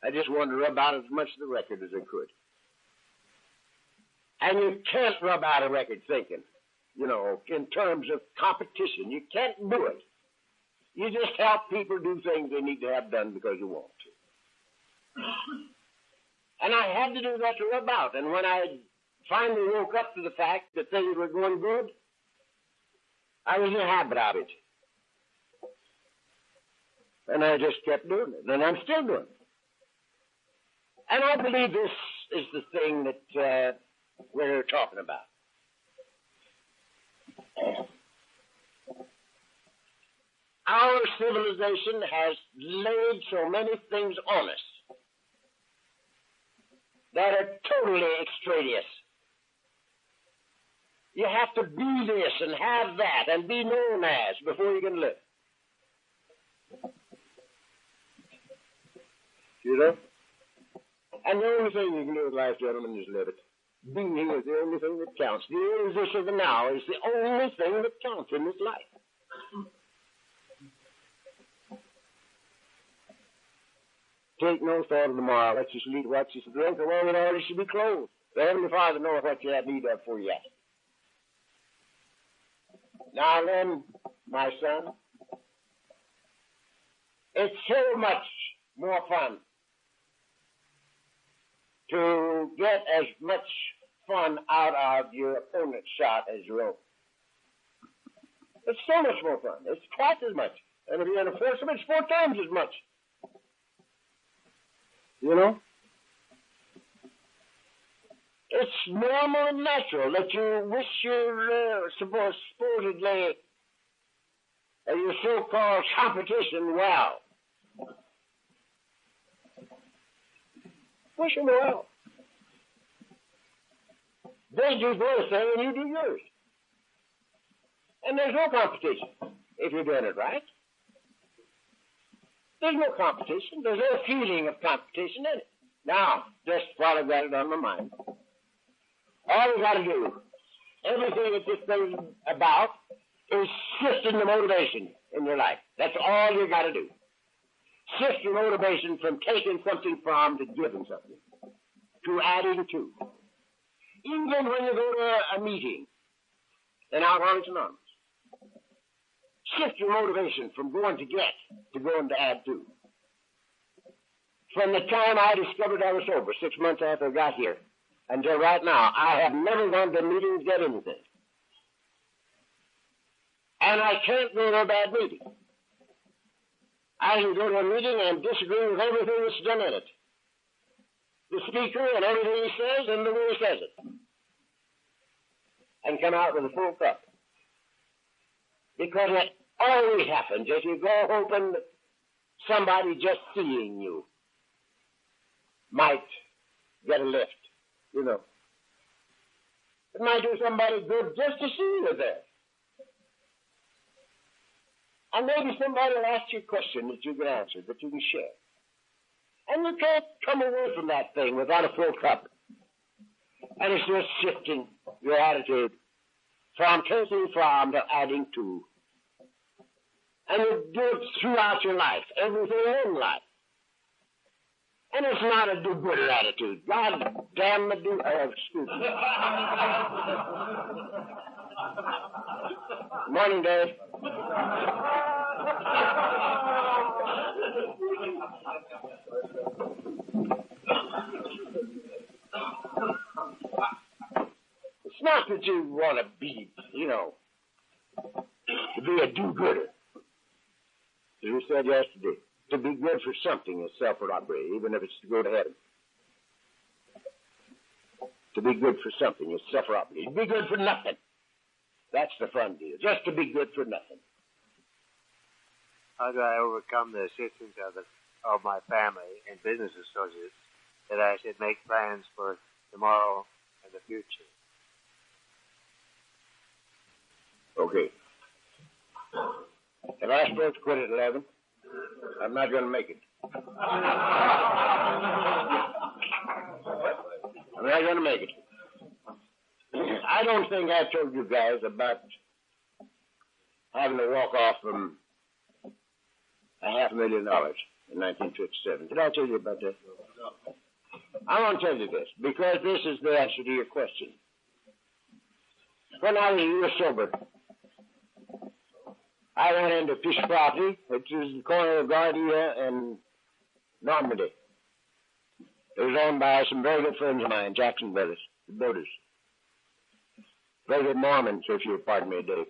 I just wanted to rub out as much of the record as I could. And you can't rub out a record thinking, you know, in terms of competition. You can't do it. You just help people do things they need to have done because you want to. And I had to do that to rub out. And when I finally woke up to the fact that things were going good, I was in the habit of it. And I just kept doing it, and I'm still doing it. And I believe this is the thing that we're talking about. Our civilization has laid so many things on us that are totally extraneous. You have to be this and have that and be known as before you can live. You know? And the only thing you can do with life, gentlemen, is live it. Being here is the only thing that counts. The existence of the now is the only thing that counts in this life. Take no thought of tomorrow. What you shall eat, what you shall drink, and when it all you should be clothed. The Heavenly Father knoweth what you have need of for you ask. Now then, my son, it's so much more fun to get as much fun out of your opponent's shot as your own. It's so much more fun. It's twice as much. And if you're in a foursome, it's 4 times as much. You know? It's normal and natural that you wish your supposedly your so-called competition well. Wish them well. They do their thing and you do yours. And there's no competition if you're doing it right. There's no competition. There's no feeling of competition in it. Now, just while I've got it on my mind, all you got to do, everything that this thing's about, is shift in the motivation in your life. That's all you got to do. Shift your motivation from taking something from to giving something, to adding to. Even when you go to a meeting in Alcoholics Anonymous, shift your motivation from going to get to going to add to. From the time I discovered I was sober, 6 months after I got here, until right now, I have never gone to meetings to get anything. And I can't go to a bad meeting. I can go to a meeting and disagree with everything that's done in it. The speaker and everything he says and the way he says it. And come out with a full cup. Because it always happens if you go hoping somebody just seeing you might get a lift, you know. It might do somebody good just to see you there. And maybe somebody will ask you a question that you can answer, that you can share. And you can't come away from that thing without a full cup. And it's just shifting your attitude from taking from to adding to. And you do it throughout your life, everything in life. And it's not a do-gooder attitude. God damn the excuse me. Morning, Dave. It's not that you want to be, you know, to be a do-gooder. As we said yesterday, to be good for something is self-robbery, even if it's to go to heaven. To be good for something is self-robbery. To be good for nothing. That's the fun deal. Just to be good for nothing. How do I overcome the assistance of my family and business associates that I should make plans for tomorrow and the future? Okay. If I'm supposed to quit at 11, I'm not going to make it. I'm not going to make it. I don't think I told you guys about having to walk off from $500,000 in 1957. Did I tell you about that? I want to tell you this, because this is the answer to your question. When I was a year sober, I went into a piece of property, which is the corner of Gardenia and Normandy. It was owned by some very good friends of mine, Jackson Brothers, the builders. Very Mormons, if you'll pardon me, Dave.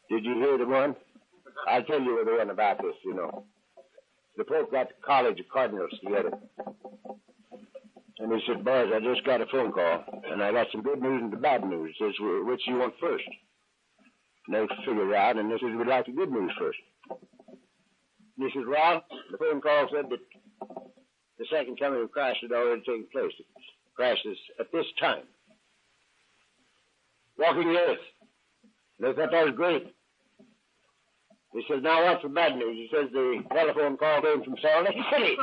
Did you hear the one? I'll tell you the one about this, you know. The folk got the College of Cardinals together. And he said, boys, I just got a phone call, and I got some good news and the bad news. He says, which you want first? And they figured it out, and they said, we'd like the good news first. And he says, well, the phone call said that the second coming of Christ had already taken place. Christ is at this time walking the earth. They thought that was great. He says, now what's the bad news? He says, the telephone call came from Salt Lake City.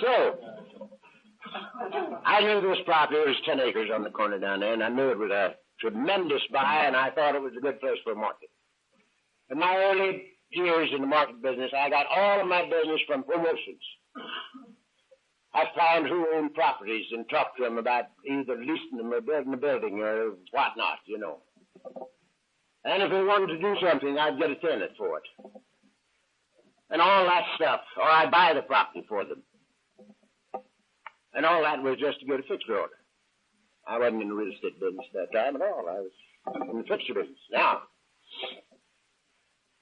So, I knew this property was 10 acres on the corner down there, and I knew it was a tremendous buy, and I thought it was a good place for a market. In my early years in the market business, I got all of my business from promotions. I found who owned properties and talked to them about either leasing them or building a building or whatnot, you know. And if they wanted to do something, I'd get a tenant for it. And all that stuff, or I'd buy the property for them. And all that was just to get a fixture order. I wasn't in the real estate business at that time at all. I was in the fixture business. Now,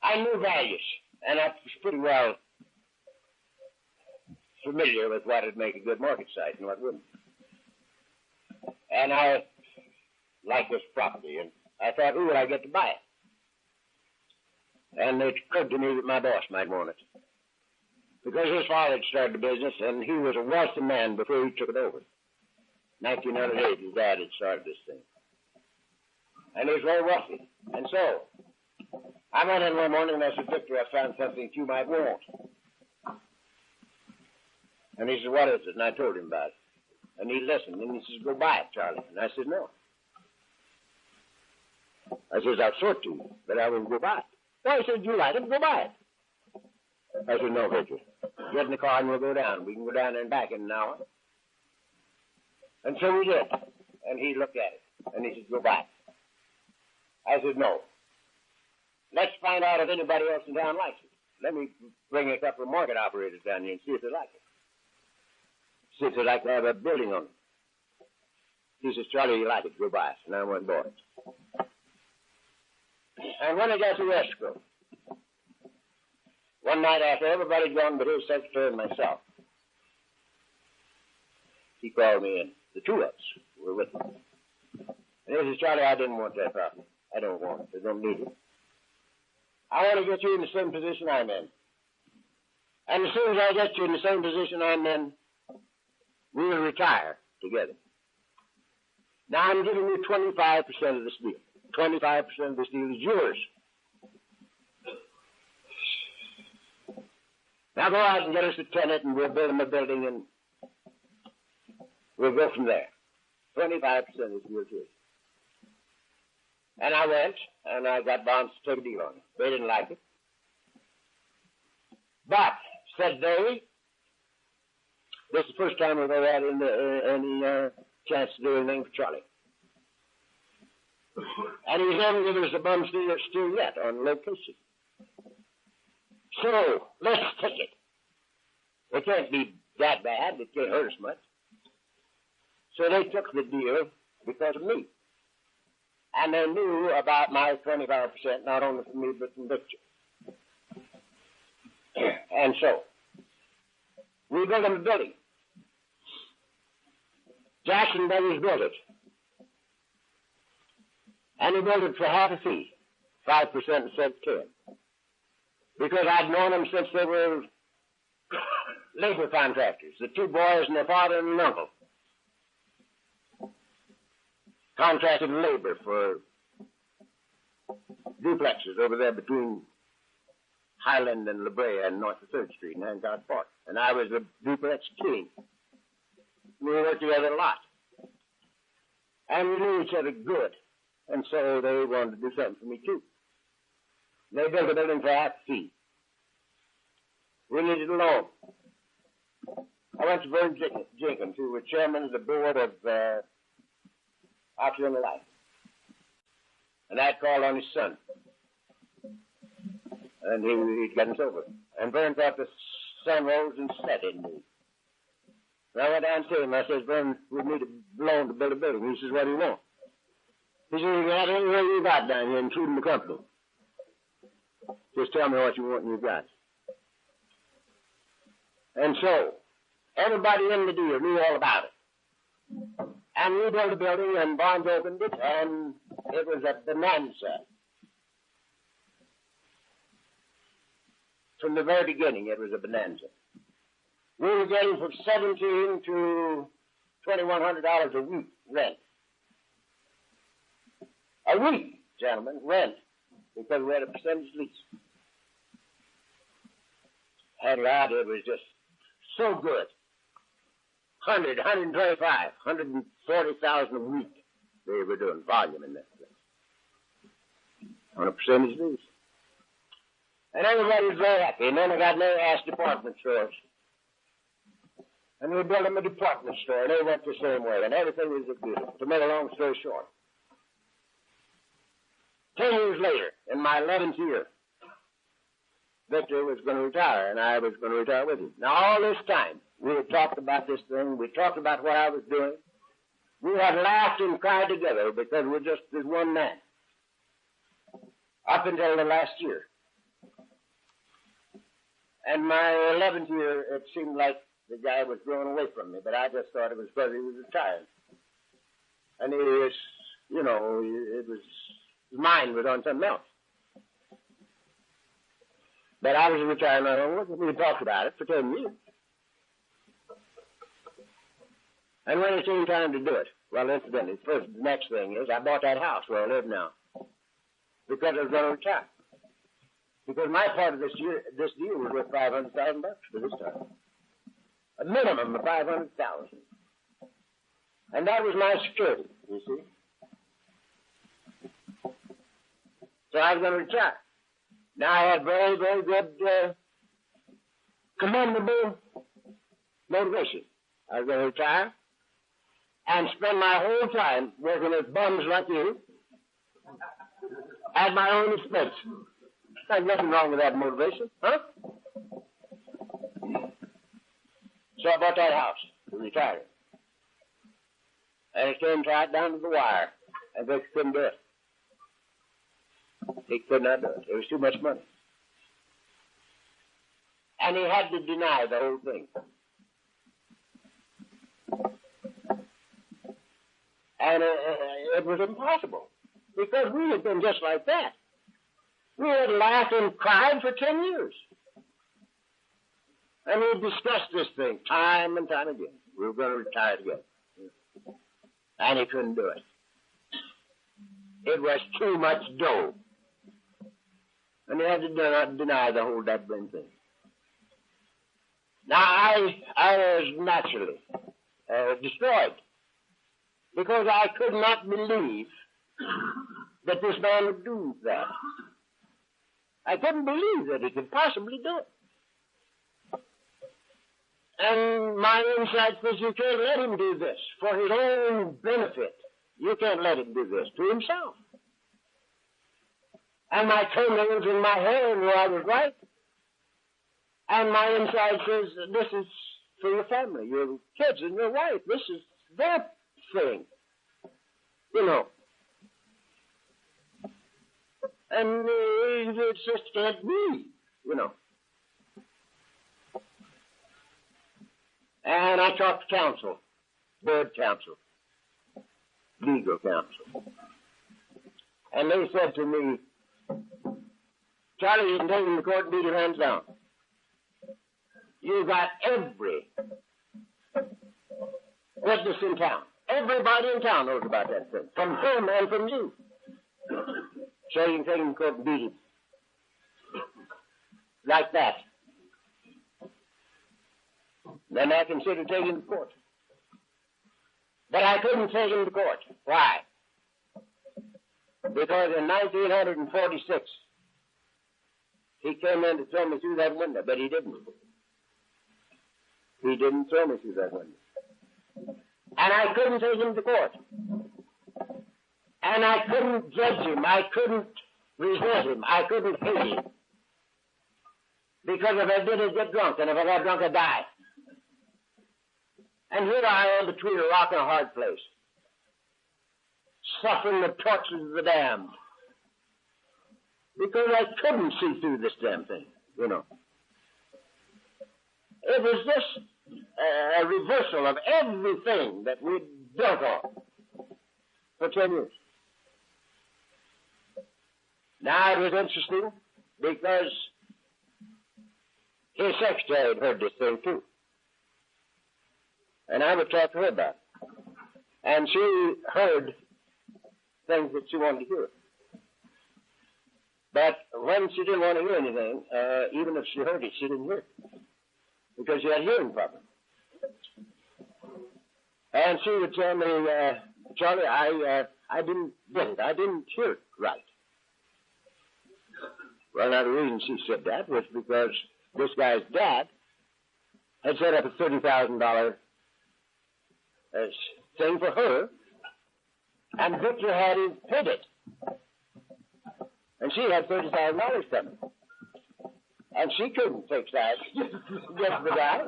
I knew values, and I was pretty well familiar with what would make a good market site and what wouldn't. And I liked this property, and I thought, who would I get to buy it? And it occurred to me that my boss might want it. Because his father had started the business, and he was a wealthy man before he took it over. 1908, his dad had started this thing. And he was very wealthy. And so, I went in one morning and I said, Victor, I found something that you might want. And he said, what is it? And I told him about it. And he listened, and he says, go buy it, Charlie. And I said, no. I says, I'll sort to you, but I won't go buy it. Well, he said, you like it, go buy it. I said, no, Victor. Get in the car and we'll go down. We can go down there and back in an hour. And so we did. And he looked at it. And he said, go buy it. I said, no. Let's find out if anybody else in town likes it. Let me bring a couple of market operators down here and see if they like it. See if they like to have a building on it. He says, Charlie, you like it, go buy it. And I went and bought it. And when I got to Westco, one night after everybody'd gone but his secretary and myself, he called me in. The two of us were with him. And he says, Charlie, I didn't want that property. I don't want it. I don't need it. I want to get you in the same position I'm in. And as soon as I get you in the same position I'm in, we will retire together. Now I'm giving you 25% of this deal. 25% of this deal is yours. Now go out and get us a tenant and we'll build him a building and we'll go from there. 25% is yours. And I went and I got bonds to take a deal on it. They didn't like it. But, said they, this is the first time we've ever had any chance to do anything for Charlie. And he's never given us a bum steer yet on location. So, let's take it. It can't be that bad. It can't hurt us much. So they took the deal because of me. And they knew about my 25%, not only from me, but from Victor. And so, we built them a building. Jackson Brothers built it. And he built it for half a fee, 5% instead of 10. Because I'd known them since they were labor contractors, the two boys and their father and an uncle. Contracted labor for duplexes over there between Highland and La Brea and North of 3rd Street in Hancock Park. And I was a duplex king. We worked together a lot. And we knew each other good. And so they wanted to do something for me, too. They built a building for half a fee. We needed a loan. I went to Vern Jenkins, who was chairman of the board of accidental life. And Dad called on his son. And he'd gotten sober. And Vern thought the sun rose and set in me. And I went down to him. I says, Vern, we need a loan to build a building. He says, what do you want? He says, you got everything you got down here, including the company. Just tell me what you want and you got. And so, everybody in the deal knew all about it. And we built a building, and Barnes opened it, and it was a bonanza. From the very beginning, it was a bonanza. We were getting from $1,700 to $2,100 a week rent. A week, gentlemen, rent, because we had a percentage lease. Had it out, it was just so good. 100, 125, 140,000 a week they were doing volume in that place. On a percentage lease. And everybody was very happy. And then I got no-ass department stores. And we built them a department store, and they went the same way, and everything was beautiful. To make a long story short, 10 years later, in my 11th year, Victor was going to retire, and I was going to retire with him. Now, all this time, we had talked about this thing. We talked about what I was doing. We had laughed and cried together because we're just as one man. Up until the last year. And my 11th year, it seemed like the guy was growing away from me, but I just thought it was because he was retired. And he was, you know, his mind was on something else. But I was retired not long ago. We talked about it for 10 years. And when it came time to do it, well, incidentally, the next thing is I bought that house where I live now because I was going to retire. Because my part of this deal was worth $500,000 for this time. A minimum of $500,000. And that was my security, you see. So I was going to retire. Now I had very, very good, commendable motivation. I was going to retire and spend my whole time working with bums like you at my own expense. There's nothing wrong with that motivation, huh? So I bought that house to retire. And it came right down to the wire. And Victor couldn't do it. He could not do it. It was too much money. And he had to deny the whole thing. And it was impossible. Because we had been just like that. We had laughed and cried for 10 years. And we discussed this thing time and time again. We were going to retire together. And he couldn't do it. It was too much dough. And he had to deny the whole damn thing. Now, I was naturally destroyed. Because I could not believe that this man would do that. I couldn't believe that he could possibly do it. And my inside says, you can't let him do this for his own benefit. You can't let him do this to himself. And my toenails and my hair knew I was right. And my inside says, this is for your family, your kids and your wife. This is their thing. You know. And it just can't be, you know. And I talked to counsel, board counsel, legal counsel. And they said to me, Charlie, you can take him to court and beat your hands down. You got every witness in town. Everybody in town knows about that thing, from him and from you. So you can take him to court and beat him. Like that. Then I considered taking him to court. But I couldn't take him to court. Why? Because in 1946, he came in to throw me through that window, but he didn't. He didn't throw me through that window. And I couldn't take him to court. And I couldn't judge him. I couldn't resent him. I couldn't hate him. Because if I did, I'd get drunk. And if I got drunk, I'd die. And here I am between a rock and a hard place, suffering the tortures of the damned. Because I couldn't see through this damn thing, you know. It was just a reversal of everything that we'd built on for 10 years. Now, it was interesting because his secretary had heard this thing too. And I would talk to her about it. And she heard things that she wanted to hear. But when she didn't want to hear anything, even if she heard it, she didn't hear it. Because she had a hearing problem. And she would tell me, Charlie, I didn't get it. I didn't hear it right. Well, now the reason she said that was because this guy's dad had set up a $30,000 thing for her, and Victor had paid it. And she had $30,000 coming. And she couldn't take that just the guy.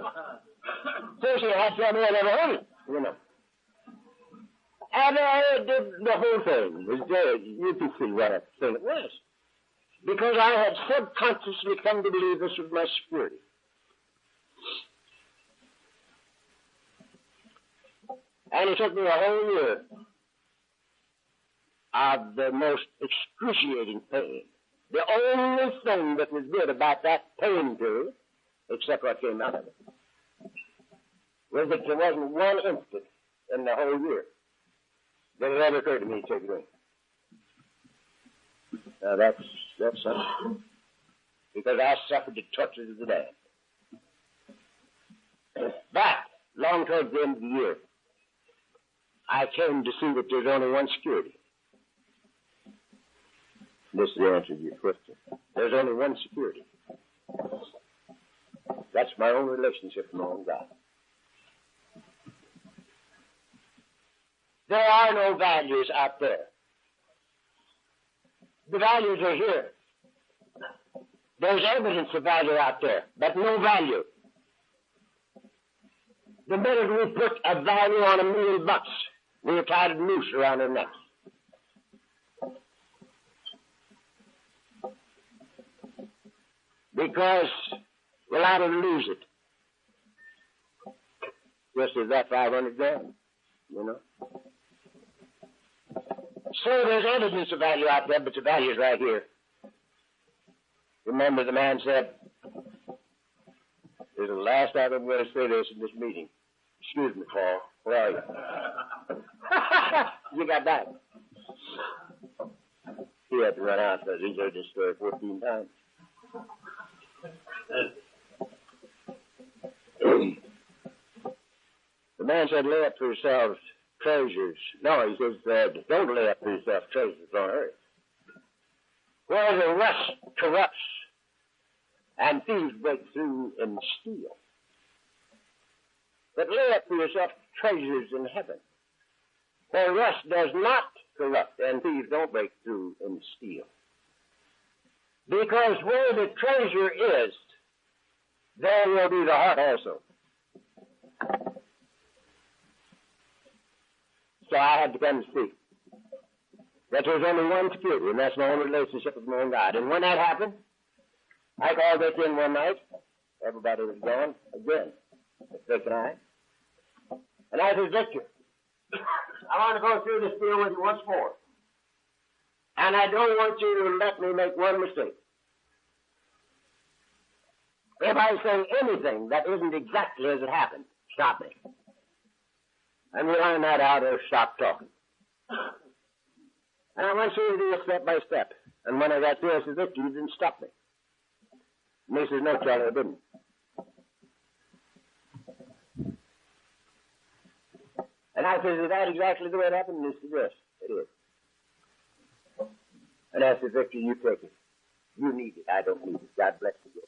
So she had to tell me I never heard it, you know. And I did the whole thing. You can see what a thing it was. Because I had subconsciously come to believe this was my security. And it took me a whole year of the most excruciating pain. The only thing that was good about that pain period, except what came out of it, was that there wasn't one instant in the whole year that it ever occurred to me to take a drink. Now that's something. Because I suffered the tortures of the damned. But, long towards the end of the year, I came to see that there's only one security. This is the answer to your question. There's only one security. That's my own relationship with my own God. There are no values out there. The values are here. There's evidence of value out there, but no value. The minute we put a value on $1 million, we are tied a noose around our necks. Because we're liable to lose it. Just as that 500 grand, you know. So there's evidence of value out there, but the value is right here. Remember, the man said, "This is the last time I'm going to say this in this meeting. Excuse me, Paul. Where are you?" You got that. He had to run out because he's heard this story 14 times. The man said, "Lay up for yourselves treasures." No, he says, "Don't lay up for yourself treasures on earth, where the rust corrupts and thieves break through and steal. But lay up for yourself treasures in heaven, where rust does not corrupt and thieves don't break through and steal. Because where the treasure is, there will be the heart also." So I had to come to see that there's only one security, and that's my own relationship with my own God. And when that happened, I called Vic in one night. Everybody was gone again, Vic and I. And I said, "Victor, I want to go through this deal with you once more. And I don't want you to let me make one mistake. If I say anything that isn't exactly as it happened, stop me. And we'll iron that out or stop talking." And I went through this step by step. And when I got there, I said, "Victor, you didn't stop me." And he says, "No, Charlie, I didn't." And I said, "Is that exactly the way it happened?" And he said, "Yes, it is." And I said, "Victor, you take it. You need it. I don't need it. God bless you."